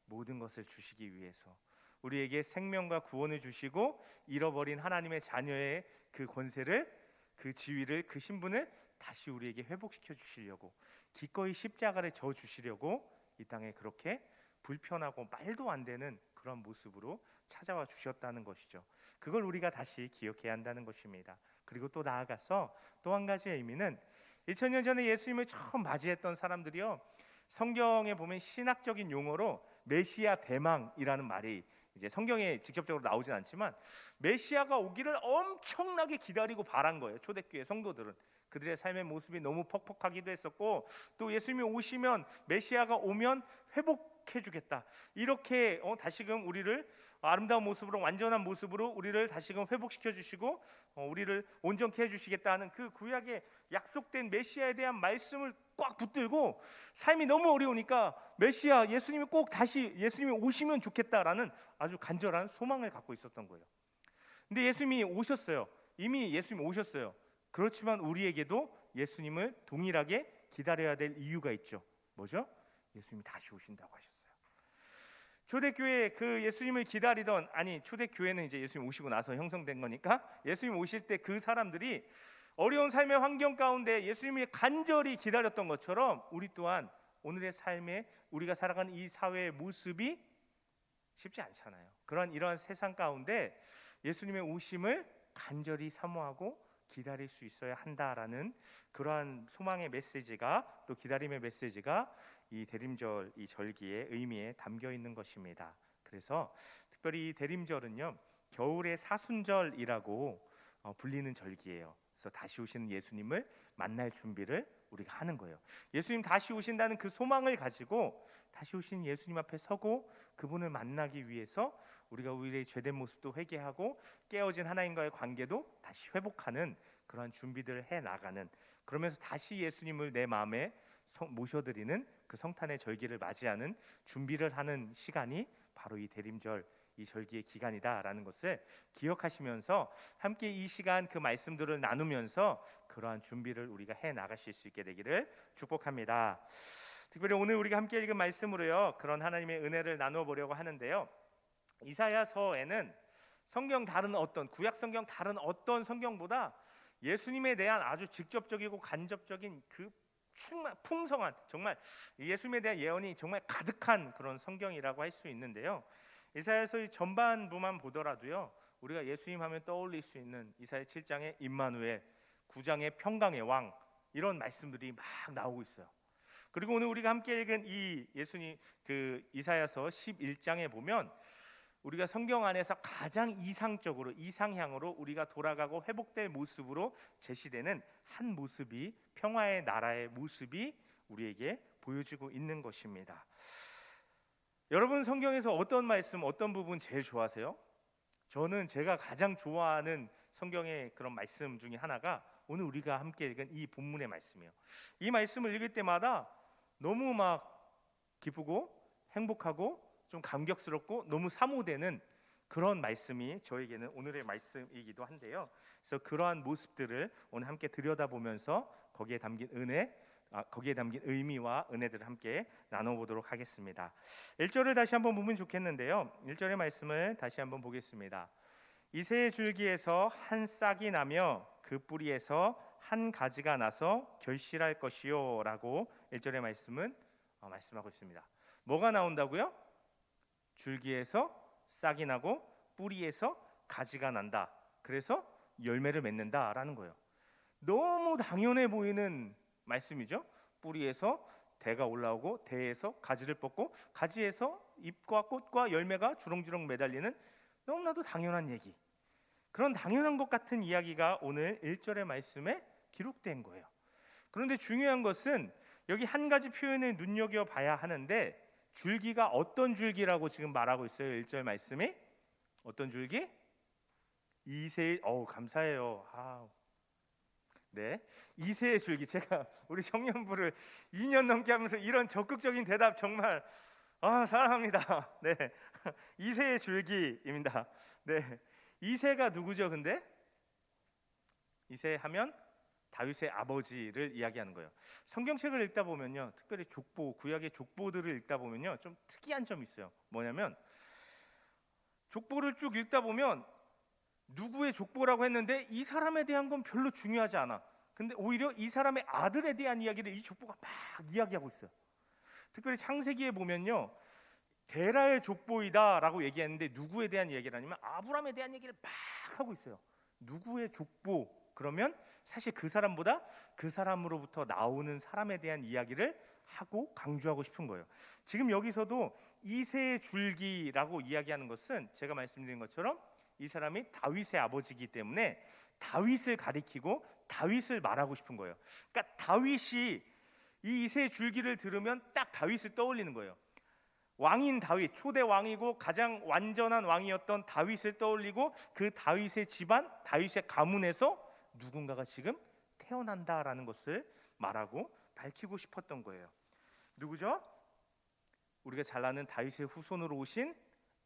모든 것을 주시기 위해서, 우리에게 생명과 구원을 주시고 잃어버린 하나님의 자녀의 그 권세를, 그 지위를, 그 신분을 다시 우리에게 회복시켜 주시려고, 기꺼이 십자가를 져 주시려고 이 땅에 그렇게 불편하고 말도 안 되는 그런 모습으로 찾아와 주셨다는 것이죠. 그걸 우리가 다시 기억해야 한다는 것입니다. 그리고 또 나아가서 또 한 가지의 의미는, 2000년 전에 예수님을 처음 맞이했던 사람들이요, 성경에 보면 신학적인 용어로 메시아 대망이라는 말이 이제 성경에 직접적으로 나오진 않지만 메시아가 오기를 엄청나게 기다리고 바란 거예요. 초대교회 성도들은 그들의 삶의 모습이 너무 퍽퍽하기도 했었고, 또 예수님이 오시면, 메시아가 오면 회복해 주겠다, 이렇게 다시금 우리를 아름다운 모습으로, 완전한 모습으로 우리를 다시금 회복시켜 주시고 우리를 온전케 해 주시겠다 하는 그 구약의 약속된 메시아에 대한 말씀을 꽉 붙들고 삶이 너무 어려우니까 메시아 예수님이 꼭 다시 예수님이 오시면 좋겠다라는 아주 간절한 소망을 갖고 있었던 거예요. 근데 예수님이 오셨어요. 이미 예수님이 오셨어요. 그렇지만 우리에게도 예수님을 동일하게 기다려야 될 이유가 있죠. 뭐죠? 예수님이 다시 오신다고 하셨어요. 초대교회 그 예수님을 기다리던, 아니 초대교회는 이제 예수님 오시고 나서 형성된 거니까 예수님 오실 때 그 사람들이 어려운 삶의 환경 가운데 예수님이 간절히 기다렸던 것처럼 우리 또한 오늘의 삶에 우리가 살아가는 이 사회의 모습이 쉽지 않잖아요. 이러한 세상 가운데 예수님의 오심을 간절히 사모하고 기다릴 수 있어야 한다라는 그러한 소망의 메시지가, 또 기다림의 메시지가 이 대림절, 이 절기의 의미에 담겨 있는 것입니다. 그래서 특별히 이 대림절은요, 겨울의 사순절이라고 불리는 절기예요. 그래서 다시 오시는 예수님을 만날 준비를 우리가 하는 거예요. 예수님 다시 오신다는 그 소망을 가지고 다시 오신 예수님 앞에 서고 그분을 만나기 위해서 우리가 우리의 죄된 모습도 회개하고 깨어진 하나님과의 관계도 다시 회복하는 그러한 준비들을 해 나가는, 그러면서 다시 예수님을 내 마음에 모셔드리는 그 성탄의 절기를 맞이하는 준비를 하는 시간이 바로 이 대림절, 이 절기의 기간이다라는 것을 기억하시면서 함께 이 시간 그 말씀들을 나누면서 그러한 준비를 우리가 해 나가실 수 있게 되기를 축복합니다. 특별히 오늘 우리가 함께 읽은 말씀으로요, 그런 하나님의 은혜를 나누어 보려고 하는데요. 이사야서에는 성경 다른 어떤 구약 성경 다른 어떤 성경보다 예수님에 대한 아주 직접적이고 간접적인 그 풍성한, 정말 예수님에 대한 예언이 정말 가득한 그런 성경이라고 할 수 있는데요. 이사야서의 전반부만 보더라도요, 우리가 예수님 하면 떠올릴 수 있는 이사야 7장의 임마누엘, 9장의 평강의 왕, 이런 말씀들이 막 나오고 있어요. 그리고 오늘 우리가 함께 읽은 이 예수님 그 이사야서 11장에 보면 우리가 성경 안에서 가장 이상적으로, 이상향으로 우리가 돌아가고 회복될 모습으로 제시되는 한 모습이, 평화의 나라의 모습이 우리에게 보여지고 있는 것입니다. 여러분, 성경에서 어떤 말씀, 어떤 부분 제일 좋아하세요? 저는 제가 가장 좋아하는 성경의 그런 말씀 중에 하나가 오늘 우리가 함께 읽은 이 본문의 말씀이에요. 이 말씀을 읽을 때마다 너무 막 기쁘고 행복하고 좀 감격스럽고 너무 사모되는 그런 말씀이 저에게는 오늘의 말씀이기도 한데요. 그래서 그러한 모습들을 오늘 함께 들여다보면서 거기에 담긴 은혜, 거기에 담긴 의미와 은혜들을 함께 나눠보도록 하겠습니다. 1절을 다시 한번 보면 좋겠는데요. 1절의 말씀을 다시 한번 보겠습니다. 이새의 줄기에서 한 싹이 나며 그 뿌리에서 한 가지가 나서 결실할 것이요 라고 1절의 말씀은 말씀하고 있습니다. 뭐가 나온다고요? 줄기에서 싹이 나고 뿌리에서 가지가 난다. 그래서 열매를 맺는다라는 거예요. 너무 당연해 보이는 말씀이죠. 뿌리에서 대가 올라오고 대에서 가지를 뽑고 가지에서 잎과 꽃과 열매가 주렁주렁 매달리는 너무나도 당연한 얘기. 그런 당연한 것 같은 이야기가 오늘 1절의 말씀에 기록된 거예요. 그런데 중요한 것은 여기 한 가지 표현을 눈여겨봐야 하는데, 줄기가 어떤 줄기라고 지금 말하고 있어요. 1절 말씀이 어떤 줄기? 이새. 감사해요. 네, 이새의 줄기. 제가 우리 청년부를 2년 넘게 하면서 이런 적극적인 대답 정말 사랑합니다. 네, 이새의 줄기입니다. 네, 이새가 누구죠? 근데 이새 하면 다윗의 아버지를 이야기하는 거예요. 성경책을 읽다 보면요, 특별히 족보, 구약의 족보들을 읽다 보면요, 좀 특이한 점이 있어요. 뭐냐면 족보를 쭉 읽다 보면 누구의 족보라고 했는데 이 사람에 대한 건 별로 중요하지 않아. 근데 오히려 이 사람의 아들에 대한 이야기를 이 족보가 막 이야기하고 있어요. 특별히 창세기에 보면요, 데라의 족보이다라고 얘기했는데 누구에 대한 이야기를 하냐면 아브라함에 대한 얘기를 막 하고 있어요. 누구의 족보? 그러면 사실 그 사람보다 그 사람으로부터 나오는 사람에 대한 이야기를 하고 강조하고 싶은 거예요. 지금 여기서도 이새의 줄기라고 이야기하는 것은 제가 말씀드린 것처럼 이 사람이 다윗의 아버지이기 때문에 다윗을 가리키고 다윗을 말하고 싶은 거예요. 그러니까 다윗이 이 이새의 줄기를 들으면 딱 다윗을 떠올리는 거예요. 왕인 다윗, 초대 왕이고 가장 완전한 왕이었던 다윗을 떠올리고 그 다윗의 집안, 다윗의 가문에서 누군가가 지금 태어난다라는 것을 말하고 밝히고 싶었던 거예요. 누구죠? 우리가 잘 아는 다윗의 후손으로 오신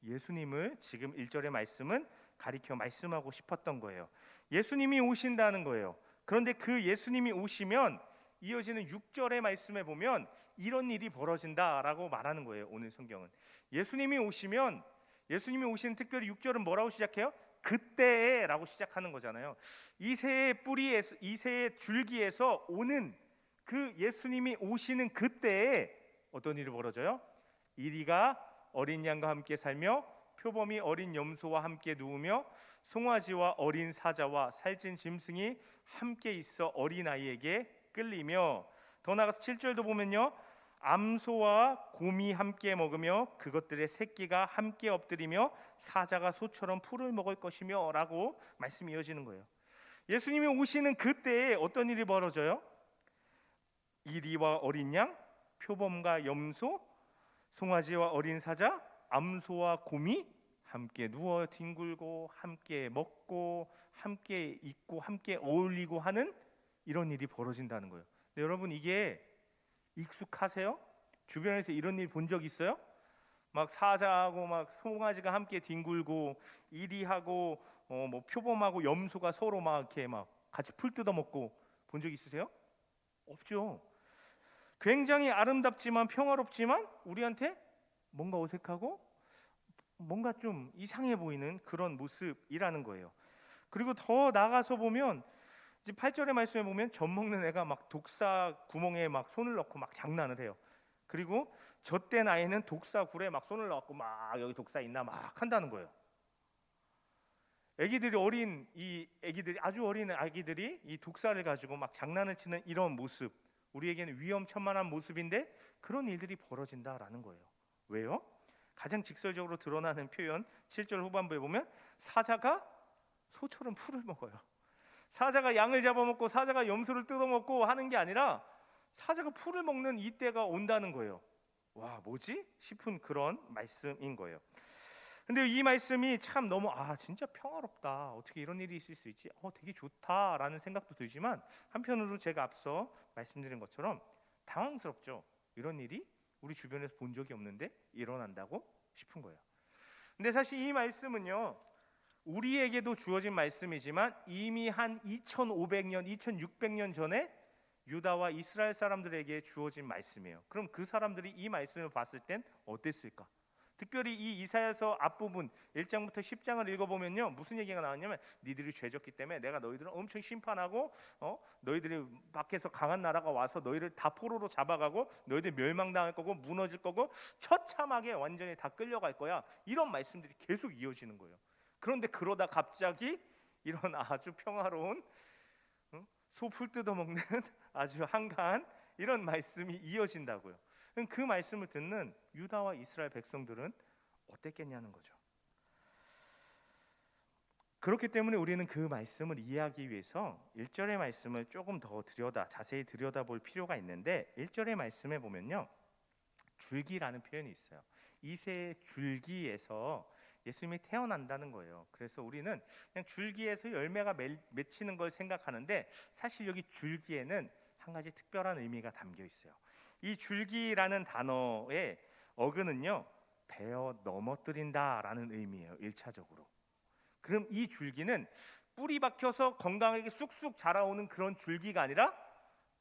예수님을 지금 1절의 말씀은 가리켜 말씀하고 싶었던 거예요. 예수님이 오신다는 거예요. 그런데 그 예수님이 오시면 이어지는 6절의 말씀에 보면 이런 일이 벌어진다라고 말하는 거예요. 오늘 성경은 예수님이 오시면, 예수님이 오시는 특별히 6절은 뭐라고 시작해요? 그때라고 시작하는 거잖아요. 이새의 뿌리에서, 이새의 줄기에서 오는 그 예수님이 오시는 그때에 어떤 일이 벌어져요? 이리가 어린 양과 함께 살며 표범이 어린 염소와 함께 누우며 송아지와 어린 사자와 살찐 짐승이 함께 있어 어린아이에게 끌리며, 더 나아가서 7절도 보면요, 암소와 곰이 함께 먹으며 그것들의 새끼가 함께 엎드리며 사자가 소처럼 풀을 먹을 것이며 라고 말씀이 이어지는 거예요. 예수님이 오시는 그때에 어떤 일이 벌어져요? 이리와 어린 양, 표범과 염소, 송아지와 어린 사자, 암소와 곰이 함께 누워 뒹굴고 함께 먹고 함께 있고 함께 어울리고 하는 이런 일이 벌어진다는 거예요. 근데 여러분, 이게 익숙하세요? 주변에서 이런 일 본 적 있어요? 막 사자하고 막 송아지가 함께 뒹굴고 이리하고 뭐 표범하고 염소가 서로 막 이렇게 막 같이 풀 뜯어 먹고 본 적 있으세요? 없죠. 굉장히 아름답지만 평화롭지만 우리한테 뭔가 어색하고 뭔가 좀 이상해 보이는 그런 모습이라는 거예요. 그리고 더 나가서 보면 이제 8절의 말씀에 보면 젖 먹는 애가 막 독사 구멍에 막 손을 넣고 막 장난을 해요. 그리고 젖된 아이는 독사 굴에 막 손을 넣고 막 여기 독사 있나 막 한다는 거예요. 아기들이 아주 어린 아기들이 이 독사를 가지고 막 장난을 치는 이런 모습, 우리에게는 위험천만한 모습인데 그런 일들이 벌어진다라는 거예요. 왜요? 가장 직설적으로 드러나는 표현 7절 후반부에 보면 사자가 소처럼 풀을 먹어요. 사자가 양을 잡아먹고 사자가 염소를 뜯어먹고 하는 게 아니라 사자가 풀을 먹는 이때가 온다는 거예요. 와, 뭐지? 싶은 그런 말씀인 거예요. 근데 이 말씀이 참 너무 진짜 평화롭다, 어떻게 이런 일이 있을 수 있지, 되게 좋다라는 생각도 들지만 한편으로 제가 앞서 말씀드린 것처럼 당황스럽죠. 이런 일이 우리 주변에서 본 적이 없는데 일어난다고 싶은 거예요. 근데 사실 이 말씀은요, 우리에게도 주어진 말씀이지만 이미 한 2500년, 2600년 전에 유다와 이스라엘 사람들에게 주어진 말씀이에요. 그럼 그 사람들이 이 말씀을 봤을 땐 어땠을까? 특별히 이 이사야서 앞부분 1장부터 10장을 읽어보면요, 무슨 얘기가 나왔냐면 니들이 죄졌기 때문에 내가 너희들을 엄청 심판하고 너희들이 밖에서 강한 나라가 와서 너희를 다 포로로 잡아가고 너희들 멸망당할 거고 무너질 거고 처참하게 완전히 다 끌려갈 거야, 이런 말씀들이 계속 이어지는 거예요. 그런데 그러다 갑자기 이런 아주 평화로운 소 풀 뜯어먹는 아주 한가한 이런 말씀이 이어진다고요. 그 말씀을 듣는 유다와 이스라엘 백성들은 어땠겠냐는 거죠. 그렇기 때문에 우리는 그 말씀을 이해하기 위해서 1절의 말씀을 조금 더 자세히 들여다볼 필요가 있는데, 1절의 말씀에 보면요, 줄기라는 표현이 있어요. 이새의 줄기에서 예수님이 태어난다는 거예요. 그래서 우리는 그냥 줄기에서 열매가 맺히는 걸 생각하는데 사실 여기 줄기에는 한 가지 특별한 의미가 담겨 있어요. 이 줄기라는 단어의 어근은요, 베어 넘어뜨린다라는 의미예요. 1차적으로. 그럼 이 줄기는 뿌리 박혀서 건강하게 쑥쑥 자라오는 그런 줄기가 아니라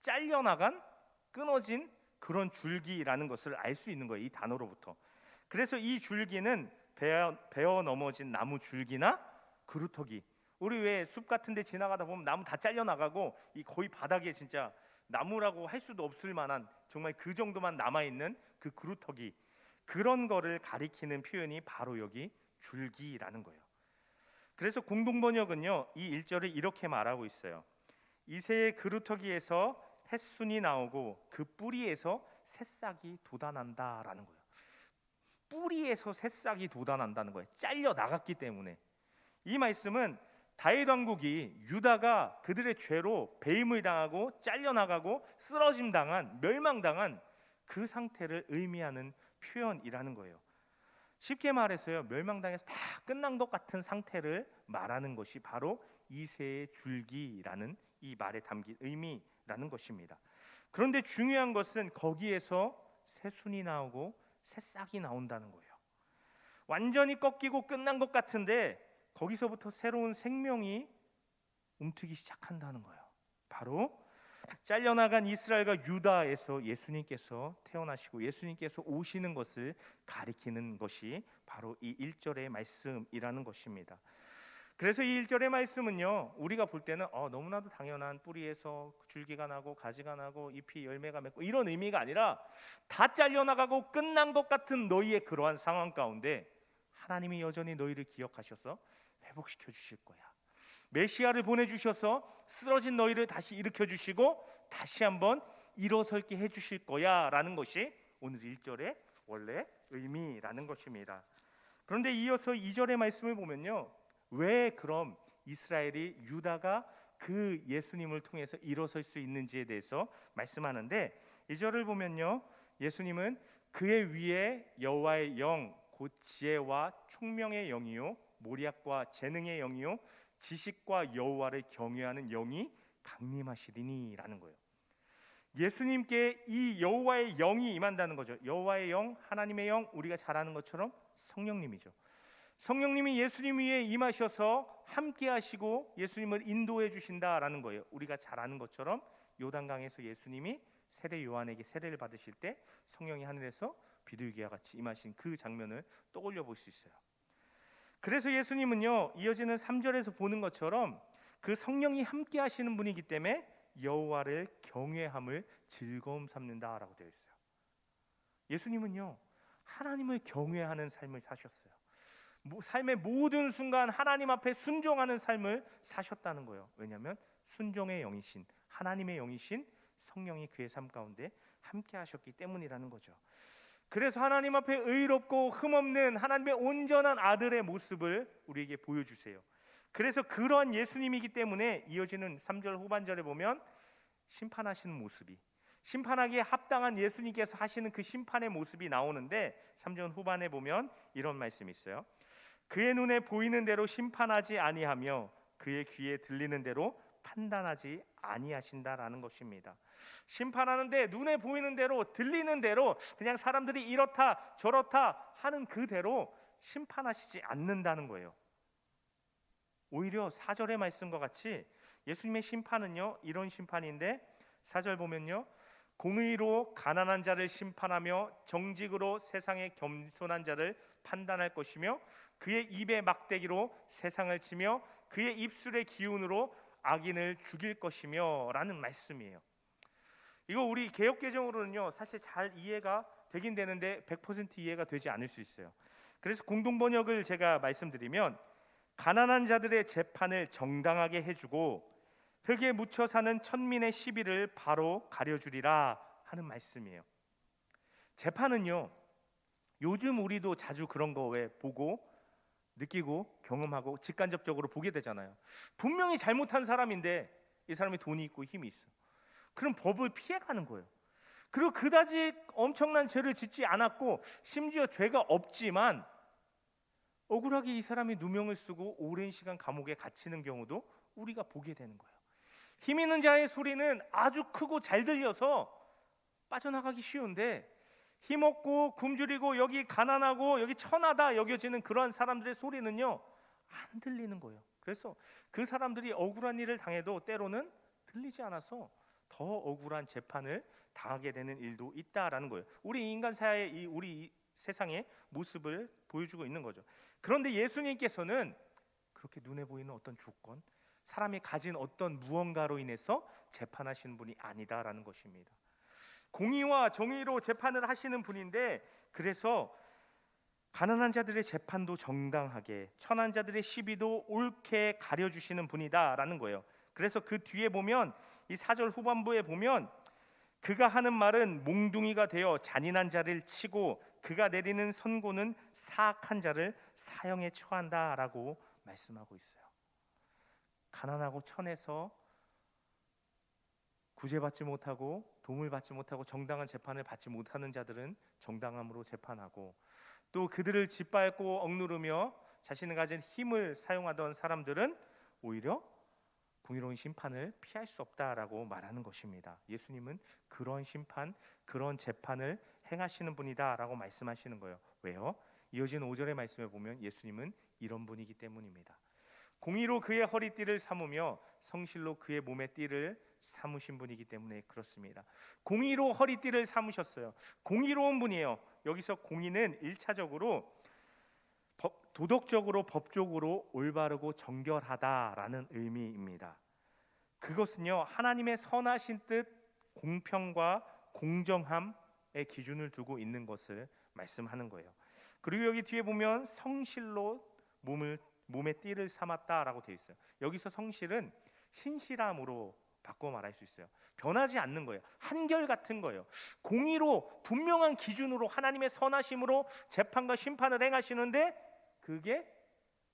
잘려나간, 끊어진 그런 줄기라는 것을 알 수 있는 거예요, 이 단어로부터. 그래서 이 줄기는 베어 넘어진 나무 줄기나 그루터기, 우리 왜 숲 같은 데 지나가다 보면 나무 다 잘려나가고 이 거의 바닥에 진짜 나무라고 할 수도 없을 만한 정말 그 정도만 남아있는 그 그루터기, 그런 거를 가리키는 표현이 바로 여기 줄기라는 거예요. 그래서 공동번역은요, 이 1절을 이렇게 말하고 있어요. 이새의 그루터기에서 햇순이 나오고 그 뿌리에서 새싹이 돋아난다라는 거예요. 뿌리에서 새싹이 돋아난다는 거예요. 잘려 나갔기 때문에. 이 말씀은 다윗 왕국이 유다가 그들의 죄로 배임을 당하고 잘려나가고 쓰러짐 당한, 멸망당한 그 상태를 의미하는 표현이라는 거예요. 쉽게 말해서요, 멸망당해서 다 끝난 것 같은 상태를 말하는 것이 바로 이새의 줄기라는 이 말에 담긴 의미라는 것입니다. 그런데 중요한 것은 거기에서 새순이 나오고 새싹이 나온다는 거예요. 완전히 꺾이고 끝난 것 같은데 거기서부터 새로운 생명이 움트기 시작한다는 거예요. 바로 잘려나간 이스라엘과 유다에서 예수님께서 태어나시고 예수님께서 오시는 것을 가리키는 것이 바로 이 1절의 말씀이라는 것입니다. 그래서 이 1절의 말씀은요, 우리가 볼 때는 너무나도 당연한 뿌리에서 줄기가 나고 가지가 나고 잎이 열매가 맺고 이런 의미가 아니라 다 잘려나가고 끝난 것 같은 너희의 그러한 상황 가운데 하나님이 여전히 너희를 기억하셔서 회복시켜 주실 거야. 메시아를 보내주셔서 쓰러진 너희를 다시 일으켜 주시고 다시 한번 일어설게 해주실 거야 라는 것이 오늘 1절의 원래 의미라는 것입니다. 그런데 이어서 2절의 말씀을 보면요, 왜 그럼 이스라엘이 유다가 그 예수님을 통해서 일어설 수 있는지에 대해서 말씀하는데 2절을 보면요, 예수님은 그의 위에 여호와의 영 곧 지혜와 총명의 영이요 모략과 재능의 영이요 지식과 여호와를 경외하는 영이 강림하시리니라는 거예요. 예수님께 이 여호와의 영이 임한다는 거죠. 여호와의 영, 하나님의 영, 우리가 잘 아는 것처럼 성령님이죠. 성령님이 예수님 위에 임하셔서 함께 하시고 예수님을 인도해 주신다라는 거예요. 우리가 잘 아는 것처럼 요단강에서 예수님이 세례 요한에게 세례를 받으실 때 성령이 하늘에서 비둘기와 같이 임하신 그 장면을 떠올려 볼 수 있어요. 그래서 예수님은요, 이어지는 3절에서 보는 것처럼 그 성령이 함께 하시는 분이기 때문에 여호와를 경외함을 즐거움 삼는다라고 되어 있어요. 예수님은요, 하나님을 경외하는 삶을 사셨어요. 삶의 모든 순간 하나님 앞에 순종하는 삶을 사셨다는 거예요. 왜냐하면 순종의 영이신 하나님의 영이신 성령이 그의 삶 가운데 함께 하셨기 때문이라는 거죠. 그래서 하나님 앞에 의롭고 흠없는 하나님의 온전한 아들의 모습을 우리에게 보여주세요. 그래서 그런 예수님이기 때문에 이어지는 3절 후반절에 보면 심판하시는 모습이, 심판하기에 합당한 예수님께서 하시는 그 심판의 모습이 나오는데 3절 후반에 보면 이런 말씀이 있어요. 그의 눈에 보이는 대로 심판하지 아니하며 그의 귀에 들리는 대로 판단하지 아니하신다라는 것입니다. 심판하는데 눈에 보이는 대로 들리는 대로 그냥 사람들이 이렇다 저렇다 하는 그대로 심판하시지 않는다는 거예요. 오히려 4절의 말씀과 같이 예수님의 심판은요, 이런 심판인데 4절 보면요, 공의로 가난한 자를 심판하며 정직으로 세상의 겸손한 자를 판단할 것이며 그의 입의 막대기로 세상을 치며 그의 입술의 기운으로 악인을 죽일 것이며 라는 말씀이에요. 이거 우리 개역개정으로는요, 사실 잘 이해가 되긴 되는데 100% 이해가 되지 않을 수 있어요. 그래서 공동번역을 제가 말씀드리면 가난한 자들의 재판을 정당하게 해주고 흙에 묻혀 사는 천민의 시비를 바로 가려주리라 하는 말씀이에요. 재판은요, 요즘 우리도 자주 그런 거 왜 보고 느끼고 경험하고 직간접적으로 보게 되잖아요. 분명히 잘못한 사람인데 이 사람이 돈이 있고 힘이 있어. 그럼 법을 피해가는 거예요. 그리고 그다지 엄청난 죄를 짓지 않았고 심지어 죄가 없지만 억울하게 이 사람이 누명을 쓰고 오랜 시간 감옥에 갇히는 경우도 우리가 보게 되는 거예요. 힘 있는 자의 소리는 아주 크고 잘 들려서 빠져나가기 쉬운데 힘없고 굶주리고 여기 가난하고 여기 천하다 여겨지는 그런 사람들의 소리는요, 안 들리는 거예요. 그래서 그 사람들이 억울한 일을 당해도 때로는 들리지 않아서 더 억울한 재판을 당하게 되는 일도 있다라는 거예요. 우리 인간 사회의 우리 세상의 모습을 보여주고 있는 거죠. 그런데 예수님께서는 그렇게 눈에 보이는 어떤 조건, 사람이 가진 어떤 무언가로 인해서 재판하시는 분이 아니다라는 것입니다. 공의와 정의로 재판을 하시는 분인데, 그래서 가난한 자들의 재판도 정당하게, 천한 자들의 시비도 옳게 가려주시는 분이다라는 거예요. 그래서 그 뒤에 보면 이 4절 후반부에 보면 그가 하는 말은 몽둥이가 되어 잔인한 자를 치고 그가 내리는 선고는 사악한 자를 사형에 처한다라고 말씀하고 있어요. 가난하고 천해서 구제받지 못하고 도움을 받지 못하고 정당한 재판을 받지 못하는 자들은 정당함으로 재판하고, 또 그들을 짓밟고 억누르며 자신이 가진 힘을 사용하던 사람들은 오히려 공의로운 심판을 피할 수 없다라고 말하는 것입니다. 예수님은 그런 심판, 그런 재판을 행하시는 분이다라고 말씀하시는 거예요. 왜요? 이어진 5절의 말씀에 보면 예수님은 이런 분이기 때문입니다. 공의로 그의 허리띠를 삼으며 성실로 그의 몸의 띠를 삼으신 분이기 때문에 그렇습니다. 공의로 허리띠를 삼으셨어요. 공의로운 분이에요. 여기서 공의는 1차적으로 도덕적으로 법적으로 올바르고 정결하다라는 의미입니다. 그것은요, 하나님의 선하신 뜻, 공평과 공정함의 기준을 두고 있는 것을 말씀하는 거예요. 그리고 여기 뒤에 보면 성실로 몸의 띠를 삼았다라고 되어 있어요. 여기서 성실은 신실함으로 바꿔 말할 수 있어요. 변하지 않는 거예요. 한결같은 거예요. 공의로 분명한 기준으로 하나님의 선하심으로 재판과 심판을 행하시는데 그게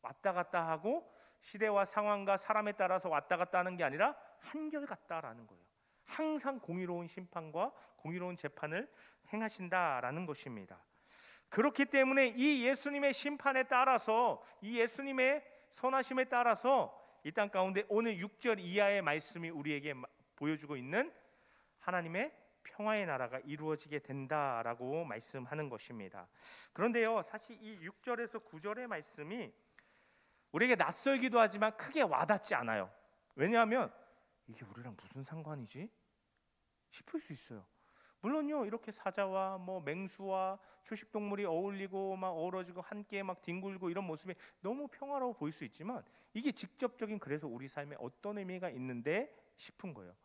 왔다 갔다 하고 시대와 상황과 사람에 따라서 왔다 갔다 하는 게 아니라 한결같다라는 거예요. 항상 공의로운 심판과 공의로운 재판을 행하신다라는 것입니다. 그렇기 때문에 이 예수님의 심판에 따라서, 이 예수님의 선하심에 따라서 이 땅 가운데 오늘 6절 이하의 말씀이 우리에게 보여주고 있는 하나님의 평화의 나라가 이루어지게 된다라고 말씀하는 것입니다. 그런데요, 사실 이 6절에서 9절의 말씀이 우리에게 낯설기도 하지만 크게 와닿지 않아요. 왜냐하면 이게 우리랑 무슨 상관이지? 싶을 수 있어요. 물론요, 이렇게 사자와 맹수와 초식 동물이 어울리고 막 어우러지고 함께 막 뒹굴고 이런 모습이 너무 평화로워 보일 수 있지만 이게 직접적인 그래서 우리 삶에 어떤 의미가 있는데 싶은 거예요.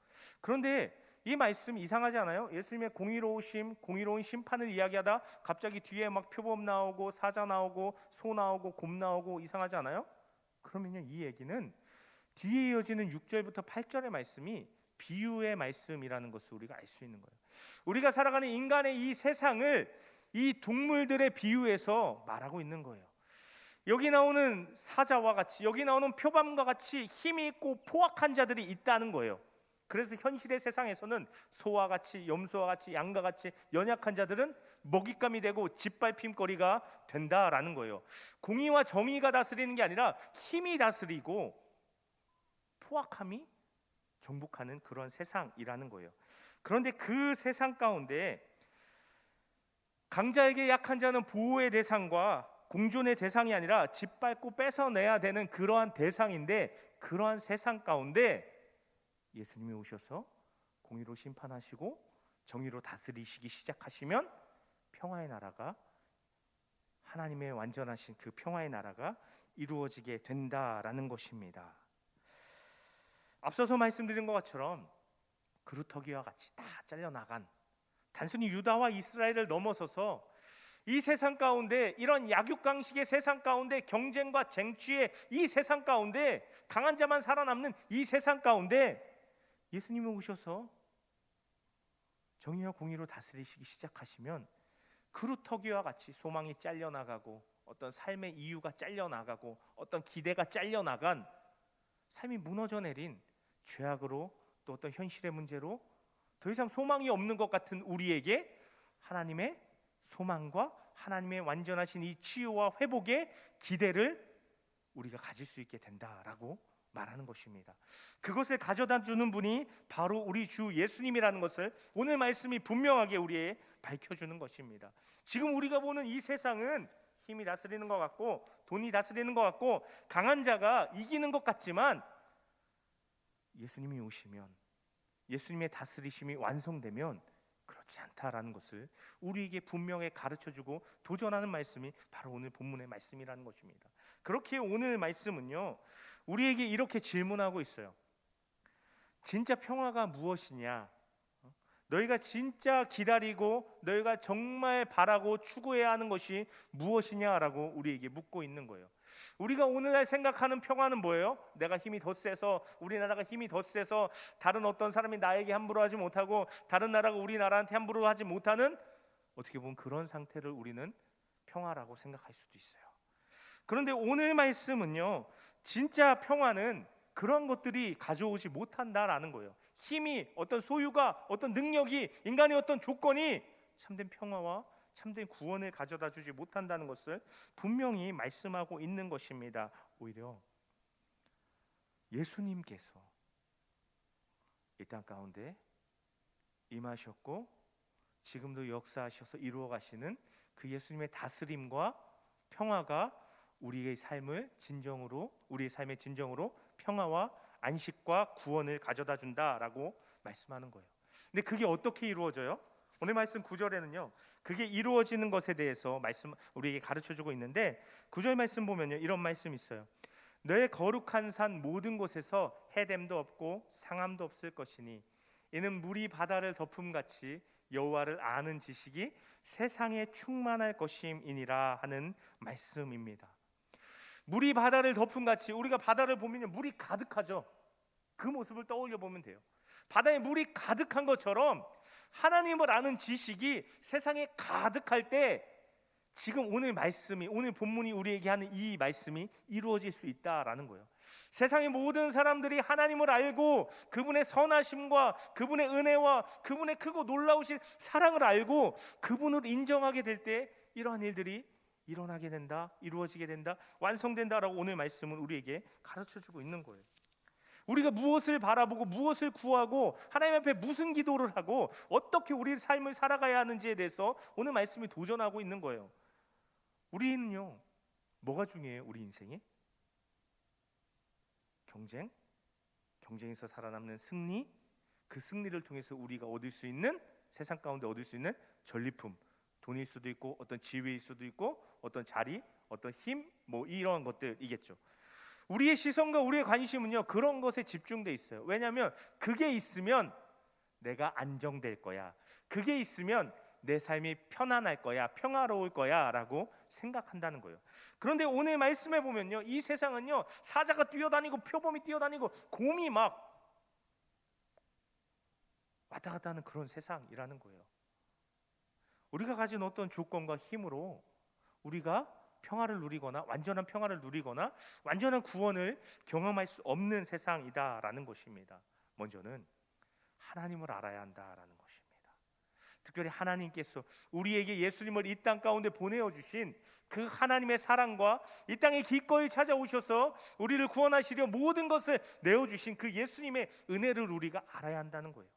그런데 이 말씀 이상하지 않아요? 예수님의 공의로우심, 공의로운 심판을 이야기하다 갑자기 뒤에 막 표범 나오고 사자 나오고 소 나오고 곰 나오고 이상하지 않아요? 그러면요, 이 얘기는 뒤에 이어지는 6절부터 8절의 말씀이 비유의 말씀이라는 것을 우리가 알 수 있는 거예요. 우리가 살아가는 인간의 이 세상을 이 동물들의 비유에서 말하고 있는 거예요. 여기 나오는 사자와 같이, 여기 나오는 표범과 같이 힘이 있고 포악한 자들이 있다는 거예요. 그래서 현실의 세상에서는 소와 같이, 염소와 같이, 양과 같이 연약한 자들은 먹잇감이 되고 짓밟힘거리가 된다라는 거예요. 공의와 정의가 다스리는 게 아니라 힘이 다스리고 포악함이 정복하는 그런 세상이라는 거예요. 그런데 그 세상 가운데 강자에게 약한 자는 보호의 대상과 공존의 대상이 아니라 짓밟고 뺏어내야 되는 그러한 대상인데, 그러한 세상 가운데 예수님이 오셔서 공의로 심판하시고 정의로 다스리시기 시작하시면 평화의 나라가, 하나님의 완전하신 그 평화의 나라가 이루어지게 된다라는 것입니다. 앞서서 말씀드린 것처럼 그루터기와 같이 다 잘려나간, 단순히 유다와 이스라엘을 넘어서서 이 세상 가운데, 이런 약육강식의 세상 가운데, 경쟁과 쟁취의 이 세상 가운데, 강한 자만 살아남는 이 세상 가운데 예수님이 오셔서 정의와 공의로 다스리시기 시작하시면 그루터기와 같이 소망이 잘려나가고 어떤 삶의 이유가 잘려나가고 어떤 기대가 잘려나간 삶이 무너져 내린 죄악으로, 또 어떤 현실의 문제로 더 이상 소망이 없는 것 같은 우리에게 하나님의 소망과 하나님의 완전하신 이 치유와 회복의 기대를 우리가 가질 수 있게 된다라고 말하는 것입니다. 그것을 가져다 주는 분이 바로 우리 주 예수님이라는 것을 오늘 말씀이 분명하게 우리에 밝혀주는 것입니다. 지금 우리가 보는 이 세상은 힘이 다스리는 것 같고 돈이 다스리는 것 같고 강한 자가 이기는 것 같지만, 예수님이 오시면, 예수님의 다스리심이 완성되면 그렇지 않다라는 것을 우리에게 분명히 가르쳐주고 도전하는 말씀이 바로 오늘 본문의 말씀이라는 것입니다. 그렇게 오늘 말씀은요, 우리에게 이렇게 질문하고 있어요. 진짜 평화가 무엇이냐? 너희가 진짜 기다리고 너희가 정말 바라고 추구해야 하는 것이 무엇이냐라고 우리에게 묻고 있는 거예요. 우리가 오늘날 생각하는 평화는 뭐예요? 내가 힘이 더 세서, 우리나라가 힘이 더 세서 다른 어떤 사람이 나에게 함부로 하지 못하고 다른 나라가 우리나라한테 함부로 하지 못하는, 어떻게 보면 그런 상태를 우리는 평화라고 생각할 수도 있어요. 그런데 오늘 말씀은요, 진짜 평화는 그런 것들이 가져오지 못한다라는 거예요. 힘이, 어떤 소유가, 어떤 능력이, 인간의 어떤 조건이 참된 평화와 참된 구원을 가져다 주지 못한다는 것을 분명히 말씀하고 있는 것입니다. 오히려 예수님께서 이 땅 가운데 임하셨고 지금도 역사하셔서 이루어 가시는 그 예수님의 다스림과 평화가 우리의 삶의 진정으로 평화와 안식과 구원을 가져다 준다라고 말씀하는 거예요. 근데 그게 어떻게 이루어져요? 오늘 말씀 9절에는요. 그게 이루어지는 것에 대해서 우리에게 가르쳐 주고 있는데 9절 말씀 보면요. 이런 말씀이 있어요. 너의 거룩한 산 모든 곳에서 해됨도 없고 상함도 없을 것이니 이는 물이 바다를 덮음같이 여호와를 아는 지식이 세상에 충만할 것임이니라 하는 말씀입니다. 물이 바다를 덮음같이, 우리가 바다를 보면 물이 가득하죠. 그 모습을 떠올려 보면 돼요. 바다에 물이 가득한 것처럼 하나님을 아는 지식이 세상에 가득할 때 지금 오늘 본문이 우리에게 하는 이 말씀이 이루어질 수 있다라는 거예요. 세상의 모든 사람들이 하나님을 알고 그분의 선하심과 그분의 은혜와 그분의 크고 놀라우신 사랑을 알고 그분을 인정하게 될 때 이러한 일들이 일어나게 된다, 이루어지게 된다, 완성된다라고 오늘 말씀은 우리에게 가르쳐주고 있는 거예요. 우리가 무엇을 바라보고 무엇을 구하고 하나님 앞에 무슨 기도를 하고 어떻게 우리 삶을 살아가야 하는지에 대해서 오늘 말씀이 도전하고 있는 거예요. 우리는요, 뭐가 중요해요? 우리 인생에? 경쟁에서 살아남는 승리, 그 승리를 통해서 우리가 얻을 수 있는, 세상 가운데 얻을 수 있는 전리품, 돈일 수도 있고 어떤 지위일 수도 있고 어떤 자리, 어떤 힘, 이런 것들이겠죠. 우리의 시선과 우리의 관심은요, 그런 것에 집중돼 있어요. 왜냐하면 그게 있으면 내가 안정될 거야, 그게 있으면 내 삶이 편안할 거야, 평화로울 거야 라고 생각한다는 거예요. 그런데 오늘 말씀해 보면요, 이 세상은요, 사자가 뛰어다니고 표범이 뛰어다니고 곰이 막 왔다 갔다 하는 그런 세상이라는 거예요. 우리가 가진 어떤 조건과 힘으로 우리가 평화를 누리거나 완전한 평화를 누리거나 완전한 구원을 경험할 수 없는 세상이다라는 것입니다. 먼저는 하나님을 알아야 한다라는 것입니다. 특별히 하나님께서 우리에게 예수님을 이 땅 가운데 보내어 주신 그 하나님의 사랑과 이 땅에 기꺼이 찾아오셔서 우리를 구원하시려 모든 것을 내어주신 그 예수님의 은혜를 우리가 알아야 한다는 거예요.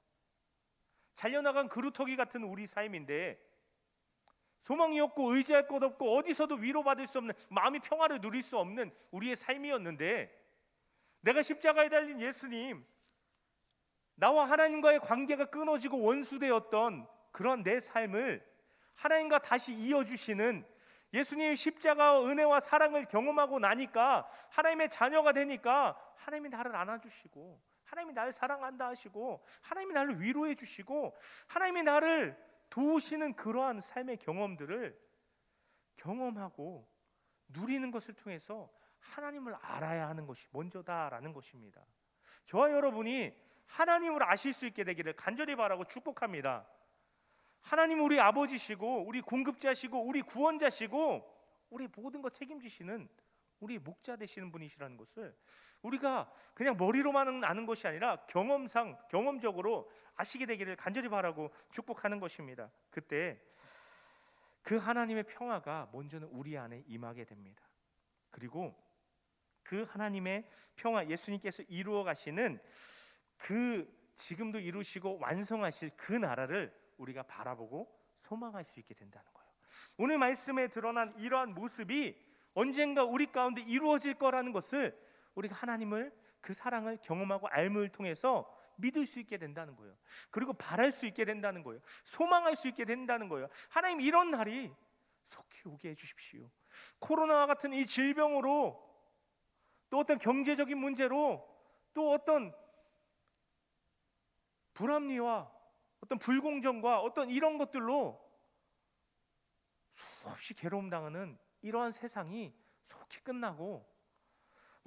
잘려나간 그루터기 같은 우리 삶인데 소망이 없고 의지할 것 없고 어디서도 위로받을 수 없는, 마음이 평화를 누릴 수 없는 우리의 삶이었는데, 내가 십자가에 달린 예수님, 나와 하나님과의 관계가 끊어지고 원수되었던 그런 내 삶을 하나님과 다시 이어주시는 예수님의 십자가와 은혜와 사랑을 경험하고 나니까, 하나님의 자녀가 되니까 하나님이 나를 안아주시고 하나님이 나를 사랑한다 하시고 하나님이 나를 위로해 주시고 하나님이 나를 도우시는 그러한 삶의 경험들을 경험하고 누리는 것을 통해서 하나님을 알아야 하는 것이 먼저다라는 것입니다. 저와 여러분이 하나님을 아실 수 있게 되기를 간절히 바라고 축복합니다. 하나님 우리 아버지시고 우리 공급자시고 우리 구원자시고 우리 모든 것 책임지시는 우리 목자 되시는 분이시라는 것을 우리가 그냥 머리로만 아는 것이 아니라 경험적으로 아시게 되기를 간절히 바라고 축복하는 것입니다. 그때 그 하나님의 평화가 먼저는 우리 안에 임하게 됩니다. 그리고 그 하나님의 평화, 예수님께서 이루어 가시는 그 지금도 이루시고 완성하실 그 나라를 우리가 바라보고 소망할 수 있게 된다는 거예요. 오늘 말씀에 드러난 이러한 모습이 언젠가 우리 가운데 이루어질 거라는 것을 우리가 하나님을, 그 사랑을 경험하고 알므를 통해서 믿을 수 있게 된다는 거예요. 그리고 바랄 수 있게 된다는 거예요. 소망할 수 있게 된다는 거예요. 하나님, 이런 날이 속히 오게 해주십시오. 코로나와 같은 이 질병으로, 또 어떤 경제적인 문제로, 또 어떤 불합리와 어떤 불공정과 어떤 이런 것들로 수없이 괴로움 당하는 이러한 세상이 속히 끝나고,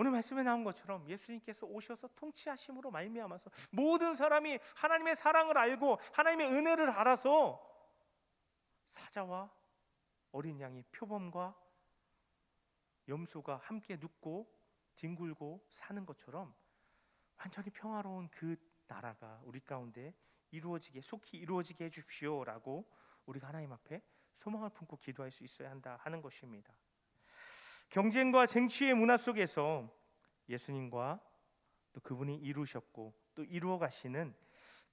오늘 말씀에 나온 것처럼 예수님께서 오셔서 통치하심으로 말미암아서 모든 사람이 하나님의 사랑을 알고 하나님의 은혜를 알아서 사자와 어린 양이, 표범과 염소가 함께 눕고 뒹굴고 사는 것처럼 완전히 평화로운 그 나라가 우리 가운데 속히 이루어지게 해주십시오라고 우리가 하나님 앞에 소망을 품고 기도할 수 있어야 한다 하는 것입니다. 경쟁과 쟁취의 문화 속에서 예수님과 또 그분이 이루셨고 또 이루어 가시는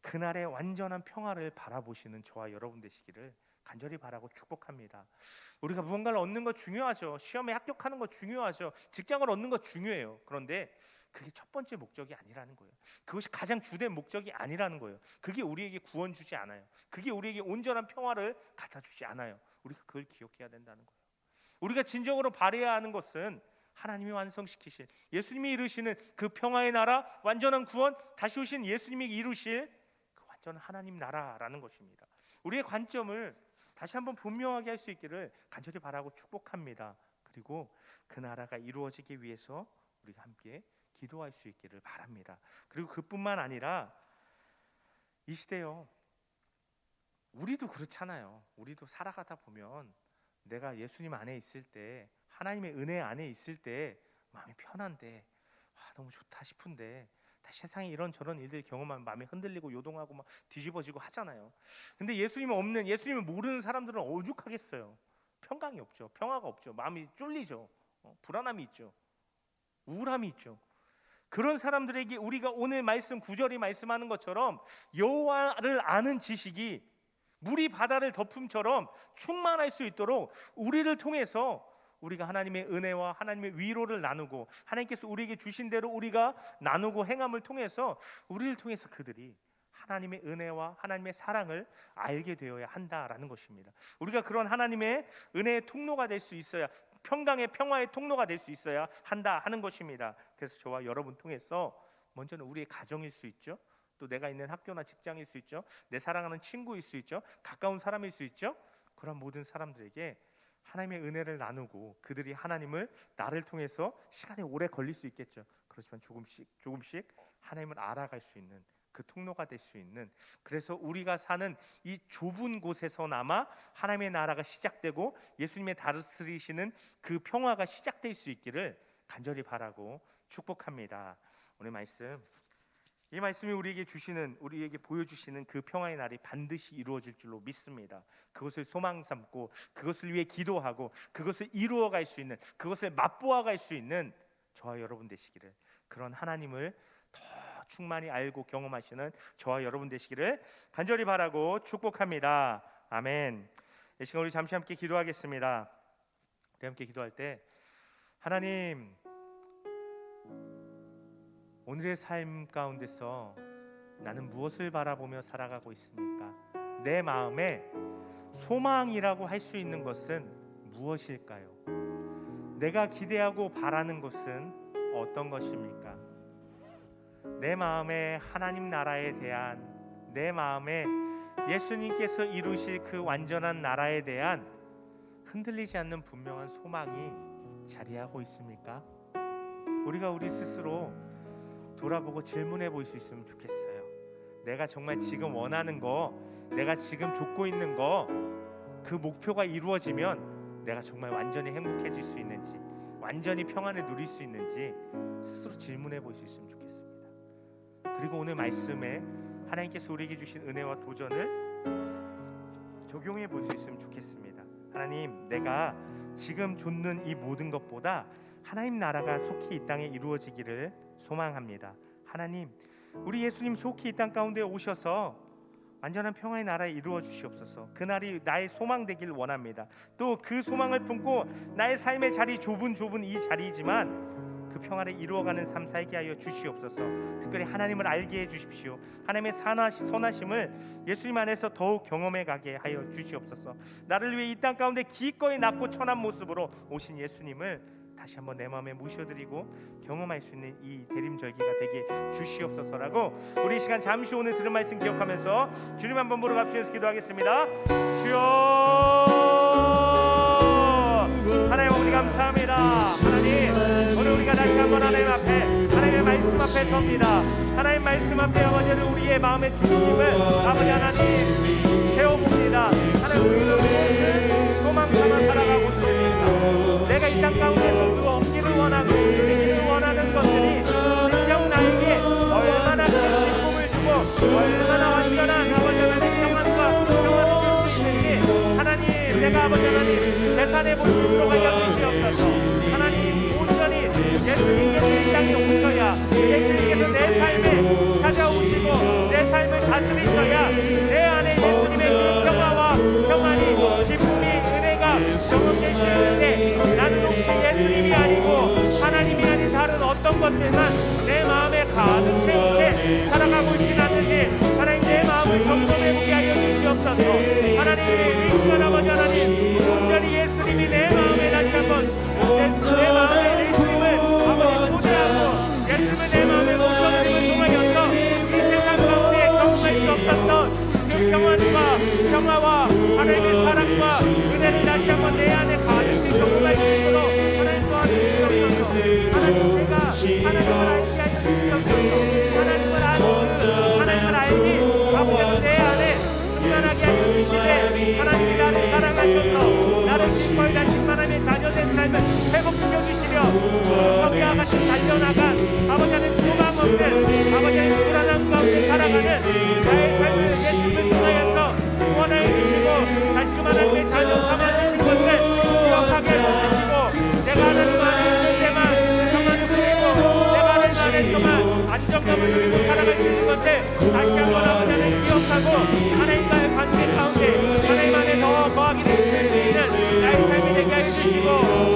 그날의 완전한 평화를 바라보시는 저와 여러분 되시기를 간절히 바라고 축복합니다. 우리가 무언가를 얻는 거 중요하죠. 시험에 합격하는 거 중요하죠. 직장을 얻는 거 중요해요. 그런데 그게 첫 번째 목적이 아니라는 거예요. 그것이 가장 주된 목적이 아니라는 거예요. 그게 우리에게 구원 주지 않아요. 그게 우리에게 온전한 평화를 갖다 주지 않아요. 우리가 그걸 기억해야 된다는 거예요. 우리가 진정으로 바라야 하는 것은 하나님이 완성시키실, 예수님이 이루시는 그 평화의 나라, 완전한 구원, 다시 오신 예수님이 이루실 그 완전한 하나님 나라라는 것입니다. 우리의 관점을 다시 한번 분명하게 할 수 있기를 간절히 바라고 축복합니다. 그리고 그 나라가 이루어지기 위해서 우리가 함께 기도할 수 있기를 바랍니다. 그리고 그뿐만 아니라 이 시대요, 우리도 그렇잖아요. 우리도 살아가다 보면 내가 예수님 안에 있을 때, 하나님의 은혜 안에 있을 때 마음이 편한데 너무 좋다 싶은데 다시 세상에 이런저런 일들 경험하면 마음이 흔들리고 요동하고 막 뒤집어지고 하잖아요. 근데 예수님은 없는, 예수님을 모르는 사람들은 오죽하겠어요. 평강이 없죠. 평화가 없죠. 마음이 쫄리죠. 불안함이 있죠. 우울함이 있죠. 그런 사람들에게 우리가 오늘 말씀 9절이 말씀하는 것처럼 여호와를 아는 지식이 물이 바다를 덮음처럼 충만할 수 있도록 우리를 통해서 우리가 하나님의 은혜와 하나님의 위로를 나누고, 하나님께서 우리에게 주신 대로 우리가 나누고 행함을 통해서 우리를 통해서 그들이 하나님의 은혜와 하나님의 사랑을 알게 되어야 한다라는 것입니다. 우리가 그런 하나님의 은혜의 통로가 될 수 있어야, 평강의 평화의 통로가 될 수 있어야 한다 하는 것입니다. 그래서 저와 여러분 통해서 먼저는 우리의 가정일 수 있죠. 또 내가 있는 학교나 직장일 수 있죠. 내 사랑하는 친구일 수 있죠. 가까운 사람일 수 있죠. 그런 모든 사람들에게 하나님의 은혜를 나누고 그들이 하나님을 나를 통해서 시간이 오래 걸릴 수 있겠죠. 그렇지만 조금씩 하나님을 알아갈 수 있는 그 통로가 될 수 있는, 그래서 우리가 사는 이 좁은 곳에서나마 하나님의 나라가 시작되고 예수님의 다스리시는 그 평화가 시작될 수 있기를 간절히 바라고 축복합니다. 오늘 말씀, 이 말씀이 우리에게 보여주시는 그 평화의 날이 반드시 이루어질 줄로 믿습니다. 그것을 소망 삼고 그것을 위해 기도하고 그것을 이루어갈 수 있는, 그것을 맛보아갈 수 있는 저와 여러분 되시기를, 그런 하나님을 더 충만히 알고 경험하시는 저와 여러분 되시기를 간절히 바라고 축복합니다. 아멘. 이 시간 우리 잠시 함께 기도하겠습니다. 우리 함께 기도할 때, 하나님, 오늘의 삶 가운데서 나는 무엇을 바라보며 살아가고 있습니까? 내 마음에 소망이라고 할 수 있는 것은 무엇일까요? 내가 기대하고 바라는 것은 어떤 것입니까? 내 마음에 하나님 나라에 대한, 내 마음에 예수님께서 이루실 그 완전한 나라에 대한 흔들리지 않는 분명한 소망이 자리하고 있습니까? 우리가 우리 스스로 돌아보고 질문해 볼 수 있으면 좋겠어요. 내가 정말 지금 원하는 거, 내가 지금 좇고 있는 거, 그 목표가 이루어지면 내가 정말 완전히 행복해질 수 있는지, 완전히 평안을 누릴 수 있는지 스스로 질문해 볼 수 있으면 좋겠습니다. 그리고 오늘 말씀에 하나님께서 우리에게 주신 은혜와 도전을 적용해 볼 수 있으면 좋겠습니다. 하나님, 내가 지금 좇는 이 모든 것보다 하나님 나라가 속히 이 땅에 이루어지기를 소망합니다. 하나님, 우리 예수님 속히 이 땅 가운데 오셔서 완전한 평화의 나라에 이루어 주시옵소서. 그날이 나의 소망 되길 원합니다. 또 그 소망을 품고 나의 삶의 자리, 좁은 이 자리이지만 그 평화를 이루어가는 삶 살게 하여 주시옵소서. 특별히 하나님을 알게 해 주십시오. 하나님의 선하심을 예수님 안에서 더욱 경험해 가게 하여 주시옵소서. 나를 위해 이 땅 가운데 기꺼이 낮고 천한 모습으로 오신 예수님을 다시 한번 내 마음에 모셔드리고 경험할 수 있는 이 대림절기가 되게 주시옵소서라고, 우리 이 시간 잠시 오늘 들은 말씀 기억하면서 주님 한번 보러 갑시다. 기도하겠습니다. 주여, 하나님 아버지 감사합니다. 하나님, 오늘 우리가 다시 한번 하나님 앞에, 하나님의 말씀 앞에 섭니다. 하나님 말씀 앞에 아버지를 우리의 마음의 중심을 아버지 하나님 세워봅니다. 하나님, 우리는 소망 삼아 살아가고 있습니다. 내가 이 땅 가운데서 그 얻기를 원하고 누리기를 원하는 것들이 진정 나에게 얼마나 큰 기쁨을 주고 얼마나 완전한 아버지 하나님 평안과 평안을 줄 수 있는지 하나님, 내가 아버지 하나님 계산해 볼 수 있도록 하여 주시옵소서. 하나님, 온전히 예수님께서 이 땅에 오셔야 예수님께서 내 삶에 찾아오시고 내 삶을 다스리 것들만 내 마음에 가득 채우채 살아가고 있지는 않는지 하나님 내 마음을 점검해보게 하여 주시옵소서. 하나님 이 시간 아버지 하나님 온전히 예수님이 내 마음에 다시 한번 내 마음에 예수님을 아버지 소개하고 예수님을 내 마음에 모셔드림을 통하여서 이 세상 가운데 경험할 수 없었던 그 평화와 하나님의 사랑과 은혜를 다시 한번 내 안에 가득히 경험할 수 있도록 하나님 도와주시옵소서. 하나님 제가 하나님을 알게 하여 주시옵소서. 하나님을 알기 아버지는 내 안에 충만하게 하여 주시되 하나님이 나를 사랑하셔서 나를 신벌다 신만함의 자녀된 삶을 회복시켜 주시려 성경과 같이 달려나간 아버지는 소망 없는 아버지의 불안한 가운데 살아가는 나의 삶을 예수님을 통하여서 구원하여 주시고 다시금 하나님의 자녀 삼아주신 것을 기억하게 해주시고 내가 하나님 안에 있을 때만 평안을 누리고 내가 하나님 안에서만 안정감을 누리고 살아갈 수 있는 것을 다시 한번 아버지는 기억하고 하나님과의 관계 가운데 하나님 안에 더 거하게 될 수 있는 나의 삶이 되게 하여 주시고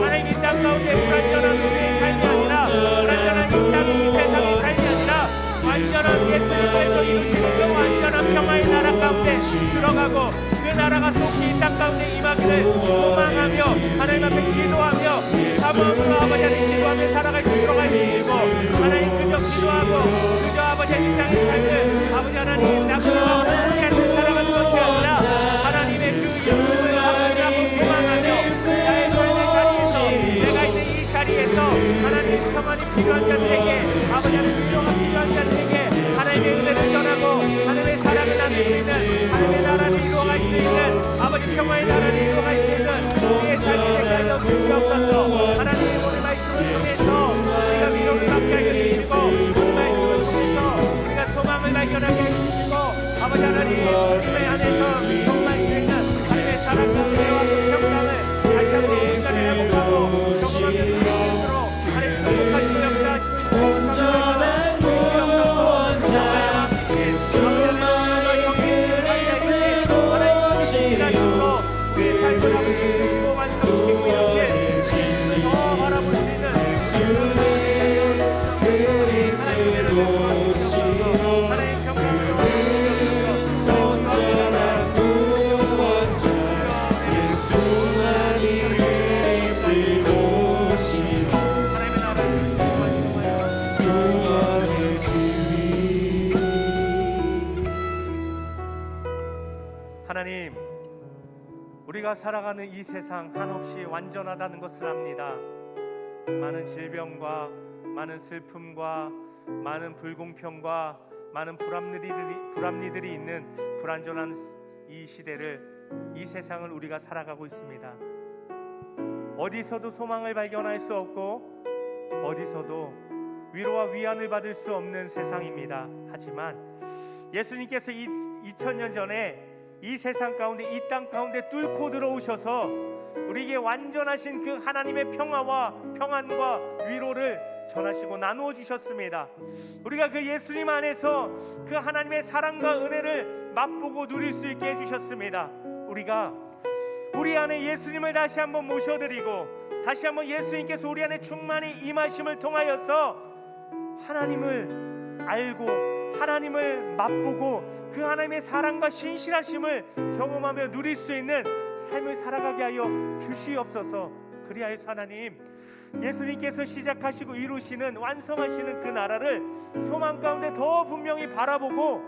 하나님 이 땅 가운데 불완전한 우리의 삶이 아니라 불완전한 이 세상의 삶이 아니라 완전한 예수님께서 이루시는 그 완전한 평화의 나라 가운데 들어가고 그 나라가 속히 이 땅 가운데 임하기를 소망하며 하나님 앞에 기도하며 사모함으로 아버지 안에 기도하며 살아갈 수 있도록 해주시고 하나님 그저 기도하고 그저 아버지의 이 땅의 삶을 아버지 하나님 낙심하고 포기하고 살아가는 것이 아니라 하나님의 그 예수님을 확실하고 소망하며 나의 삶의 자리에서 내가 있는 이 자리에서 하나님의 평안이 필요한 자들에게 아버지 하나님 위로가 필요한 자들에게 하나님의 은혜를 전하고 하나님의 사랑을 나눌 수 있는 하나님의 나라를 이루어갈 수 있는 아버지 평화의 나라를 이루어갈 수 있는 우리의 삶이 되게 하여 주시옵소서. 하나님 오늘 말씀을 통해서 우리가 위로를 받게 하여 주시고 오늘 말씀을 통해서 우리가 소망을 발견하게 해주시고 아버지 하나님 주님의 안에서 정말 수 있는 하나님의 사랑과 은혜와 평강을 다시 한번 인간을 회복하고 경험하게 될 수 있도록 하나님 축복하시고 역사하시고 온전한 우리의 삶을 아버지 주시고 완성시키고 이렇게 더 바라볼 수 있는 하나님 평강으로 하나님 우리가 살아가는 이 세상 한없이 완전하다는 것을 압니다. 많은 질병과 많은 슬픔과 많은 불공평과 많은 불합리들이 있는 불완전한 이 시대를 이 세상을 우리가 살아가고 있습니다. 어디서도 소망을 발견할 수 없고 어디서도 위로와 위안을 받을 수 없는 세상입니다. 하지만 예수님께서 2000년 전에 이 세상 가운데 이 땅 가운데 뚫고 들어오셔서 우리에게 완전하신 그 하나님의 평화와 평안과 위로를 전하시고 나누어 주셨습니다. 우리가 그 예수님 안에서 그 하나님의 사랑과 은혜를 맛보고 누릴 수 있게 해주셨습니다. 우리가 우리 안에 예수님을 다시 한번 모셔드리고 다시 한번 예수님께서 우리 안에 충만히 임하심을 통하여서 하나님을 알고 하나님을 맛보고 그 하나님의 사랑과 신실하심을 경험하며 누릴 수 있는 삶을 살아가게 하여 주시옵소서. 그리하여서 하나님 예수님께서 시작하시고 이루시는 완성하시는 그 나라를 소망 가운데 더 분명히 바라보고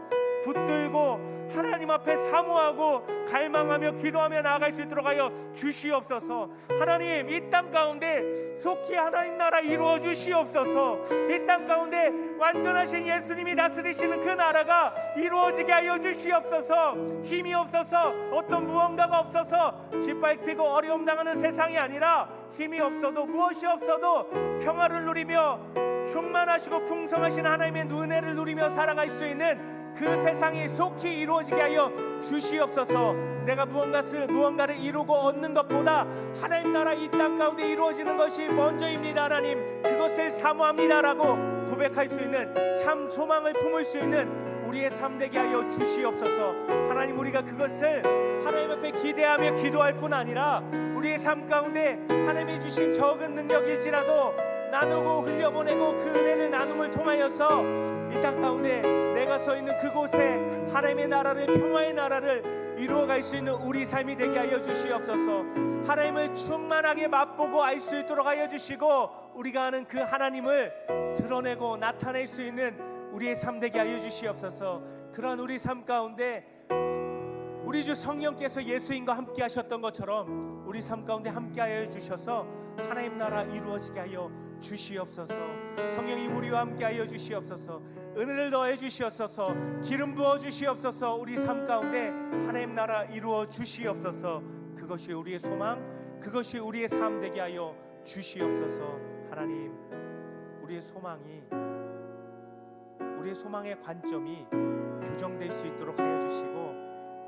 붙들고 하나님 앞에 사모하고 갈망하며 기도하며 나아갈 수 있도록 하여 주시옵소서. 하나님 이 땅 가운데 속히 하나님 나라 이루어 주시옵소서. 이 땅 가운데 완전하신 예수님이 다스리시는 그 나라가 이루어지게 하여 주시옵소서. 힘이 없어서 어떤 무언가가 없어서 짓밟히고 어려움 당하는 세상이 아니라 힘이 없어도 무엇이 없어도 평화를 누리며 충만하시고 풍성하신 하나님의 은혜를 누리며 살아갈 수 있는 그 세상이 속히 이루어지게 하여 주시옵소서. 내가 무언가를 이루고 얻는 것보다 하나님 나라 이 땅 가운데 이루어지는 것이 먼저입니다. 하나님 그것을 사모합니다라고 고백할 수 있는 참 소망을 품을 수 있는 우리의 삶 되게 하여 주시옵소서. 하나님 우리가 그것을 하나님 앞에 기대하며 기도할 뿐 아니라 우리의 삶 가운데 하나님이 주신 적은 능력일지라도 나누고 흘려보내고 그 은혜를 나눔을 통하여서 이 땅 가운데 내가 서 있는 그곳에 하나님의 나라를, 평화의 나라를 이루어갈 수 있는 우리 삶이 되게 하여 주시옵소서. 하나님을 충만하게 맛보고 알 수 있도록 하여 주시고, 우리가 아는 그 하나님을 드러내고 나타낼 수 있는 우리의 삶 되게 하여 주시옵소서. 그런 우리 삶 가운데 우리 주 성령께서 예수님과 함께 하셨던 것처럼 우리 삶 가운데 함께 하여 주셔서 하나님 나라 이루어지게 하여 주시옵소서. 성령님 우리와 함께 하여 주시옵소서. 은혜를 더해 주시옵소서. 기름 부어 주시옵소서. 우리 삶 가운데 하나님 나라 이루어 주시옵소서. 그것이 우리의 소망, 그것이 우리의 삶 되게 하여 주시옵소서. 하나님, 우리의 소망의 관점이 교정될 수 있도록 하여 주시고,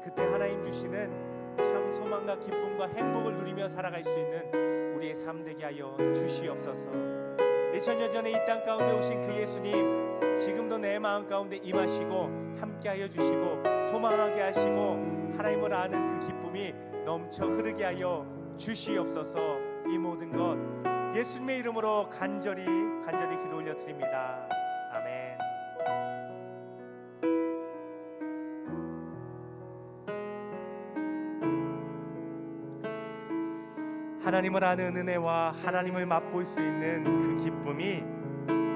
그때 하나님 주시는 참 소망과 기쁨과 행복을 누리며 살아갈 수 있는 우리의 삶 되게 하여 주시옵소서. 2000년 전에 이 땅 가운데 오신 그 예수님, 지금도 내 마음 가운데 임하시고 함께 하여 주시고 소망하게 하시고 하나님을 아는 그 기쁨이 넘쳐 흐르게 하여 주시옵소서. 이 모든 것 예수님의 이름으로 간절히 기도 올려드립니다. 아멘. 하나님을 아는 은혜와 하나님을 맛볼 수 있는 그 기쁨이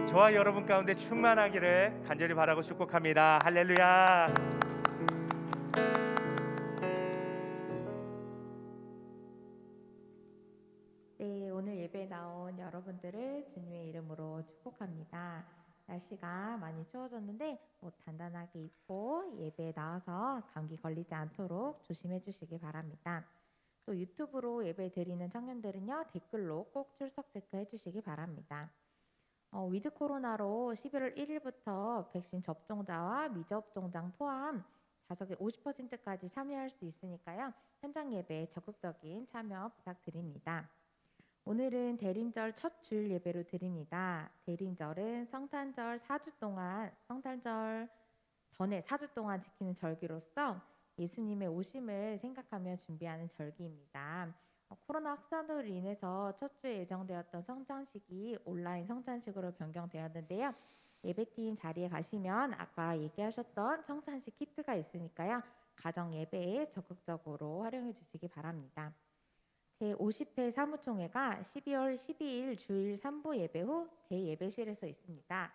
저와 여러분 가운데 충만하기를 간절히 바라고 축복합니다. 할렐루야. 네, 오늘 예배에 나온 여러분들을 주님의 이름으로 축복합니다. 날씨가 많이 추워졌는데 옷 단단하게 입고 예배에 나와서 감기 걸리지 않도록 조심해 주시기 바랍니다. 또 유튜브로 예배 드리는 청년들은요, 댓글로 꼭 출석 체크해 주시기 바랍니다. 위드 코로나로 11월 1일부터 백신 접종자와 미접종자 포함 좌석의 50%까지 참여할 수 있으니까요, 현장 예배에 적극적인 참여 부탁드립니다. 오늘은 대림절 첫 주일 예배로 드립니다. 대림절은 성탄절 4주 동안, 성탄절 전에 4주 동안 지키는 절기로서 예수님의 오심을 생각하며 준비하는 절기입니다. 코로나 확산으로 인해서 첫 주에 예정되었던 성찬식이 온라인 성찬식으로 변경되었는데요. 예배팀 자리에 가시면 아까 얘기하셨던 성찬식 키트가 있으니까요, 가정 예배에 적극적으로 활용해 주시기 바랍니다. 제50회 사무총회가 12월 12일 주일 3부 예배 후 대예배실에서 있습니다.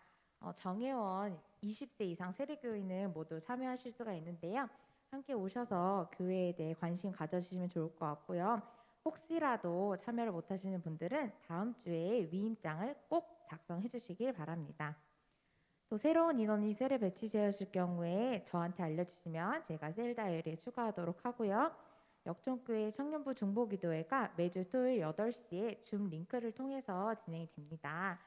정회원 20세 이상 세례교인은 모두 참여하실 수가 있는데요. 함께 오셔서 교회에 대해 관심 가져주시면 좋을 것 같고요. 혹시라도 참여를 못하시는 분들은 다음 주에 위임장을 꼭 작성해 주시길 바랍니다. 또 새로운 인원이 세례 배치되었을 경우에 저한테 알려주시면 제가 셀 다이어리에 추가하도록 하고요. 역종교회 청년부 중보기도회가 매주 토요일 8시에 줌 링크를 통해서 진행이 됩니다.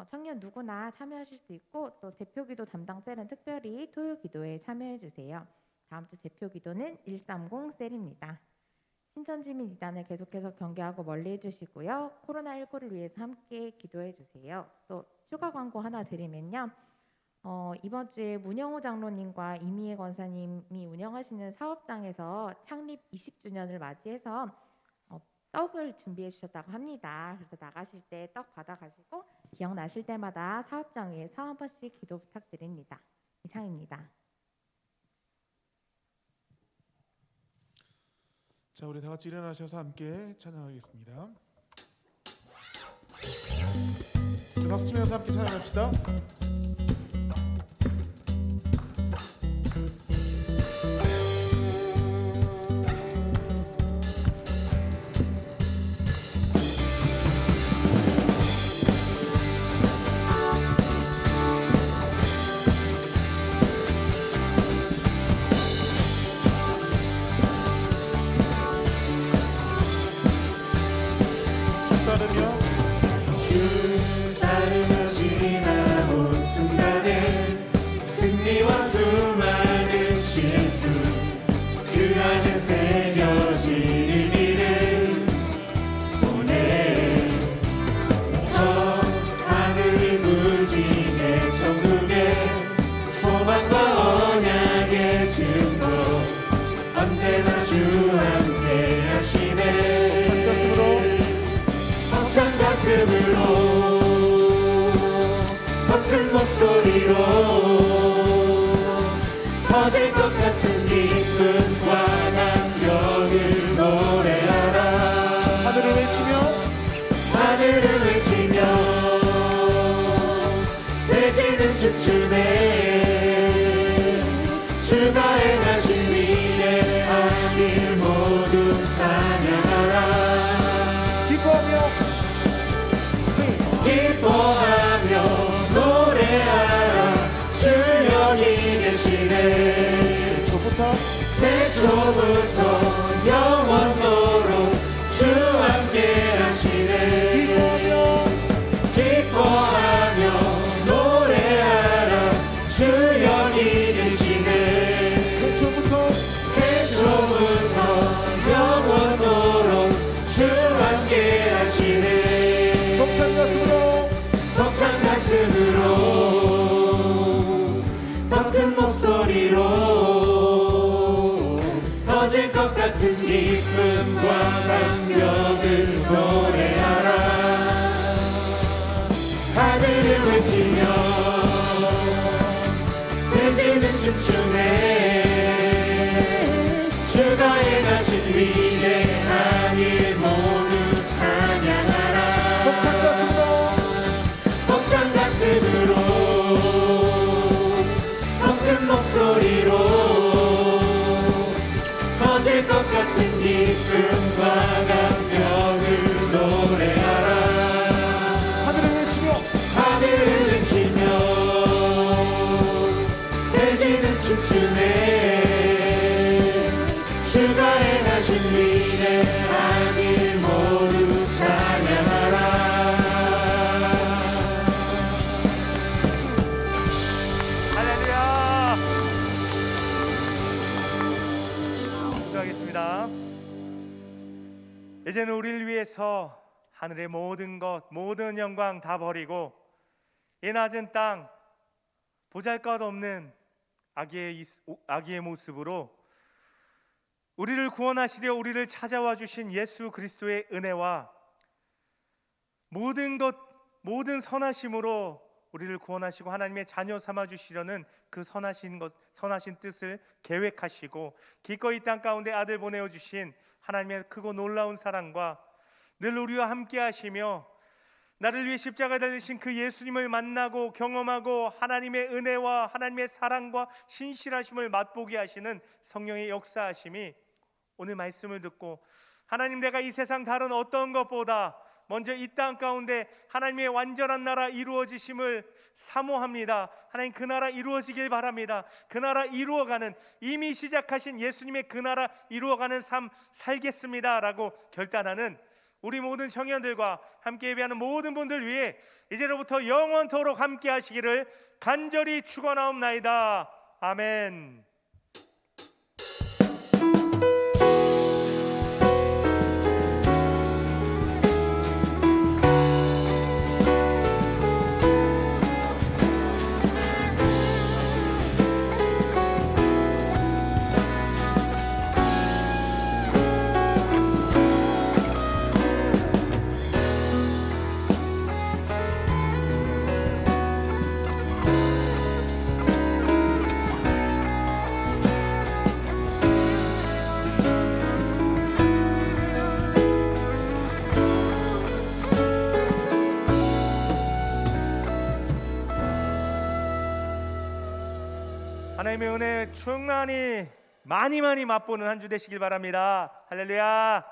청년 누구나 참여하실 수 있고, 또 대표기도 담당 셀은 특별히 토요 기도에 참여해 주세요. 다음 주 대표 기도는 130 셀입니다. 신천지 및 이단을 계속해서 경계하고 멀리 해주시고요. 코로나19를 위해서 함께 기도해 주세요. 또 추가 광고 하나 드리면요. 이번 주에 문영호 장로님과 이미애 권사님이 운영하시는 사업장에서 창립 20주년을 맞이해서 떡을 준비해 주셨다고 합니다. 그래서 나가실 때 떡 받아가시고 기억나실 때마다 사업장 위에서 한 번씩 기도 부탁드립니다. 이상입니다. 자, 우리 다 같이 일어나셔서 함께 찬양하겠습니다. 박수 치면서 함께 찬양합시다. 주 따르며 지나온 순간에 승리와 수많은 실수 그 안에 새겨진 의미를 보내 저 하늘을 무지개 천국에 소망과 언약의 증거 언제나 주 함께 하시네 벅찬 가슴으로 목소리로 터질 것 같은 기쁨과 감격을 노래하라. 하늘을 외치며 하늘을 외치며 돼지는 춤추네. 주가 행하신 위대한 일 모두 찬양하라. 기뻐하며 노래하라. 주 여기 계시네. 태초부터 영원토록 주 함께 하시네. 기뻐하며 노래하라. 주 여기 계시네. 태초부터 영원토록 주 함께 하시네. 벅찬 가슴으로 더 큰 목소리로 터질 것 같은 기쁨과 감격을 노래하라. 하늘을 외치며 돼지는 춤추네. 주가 행하신 위대한 일 모두 찬양하라. 벅찬 가슴으로 더 큰 목소리로 터질 것 같은 기쁨과 감격을 노래하라. 하늘을 외치며 돼지는 춤추네. 주가 행하신 위대한 일 모두 찬양하라. 할렐루야. 기도하겠습니다. 이제는 우리를 위해서 하늘의 모든 것, 모든 영광 다 버리고 이 낮은 땅, 보잘것없는 아기의 모습으로 우리를 구원하시려 우리를 찾아와 주신 예수 그리스도의 은혜와 모든 것, 모든 선하심으로 우리를 구원하시고 하나님의 자녀 삼아 주시려는 그 선하신 뜻을 계획하시고 기꺼이 땅 가운데 아들 보내어 주신 하나님의 크고 놀라운 사랑과 늘 우리와 함께 하시며 나를 위해 십자가 달리신 그 예수님을 만나고 경험하고 하나님의 은혜와 하나님의 사랑과 신실하심을 맛보게 하시는 성령의 역사하심이 오늘 말씀을 듣고 하나님, 내가 이 세상 다른 어떤 것보다 먼저 이 땅 가운데 하나님의 완전한 나라 이루어지심을 사모합니다. 하나님, 그 나라 이루어지길 바랍니다. 그 나라 이루어가는, 이미 시작하신 예수님의 그 나라 이루어가는 삶 살겠습니다 라고 결단하는 우리 모든 청년들과 함께 예배하는 모든 분들 위해 이제로부터 영원토록 함께 하시기를 간절히 축원하옵나이다. 아멘. 하나님의 은혜 충만히 많이 맛보는 한 주 되시길 바랍니다. 할렐루야.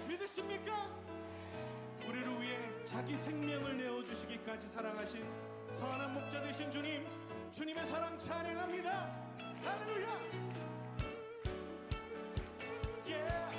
믿으십니까? 우리를 위해 자기 생명을 내어주시기까지 사랑하신 선한 목자 되신 주님, 주님의 사랑 찬양합니다. 할렐루야. Yeah.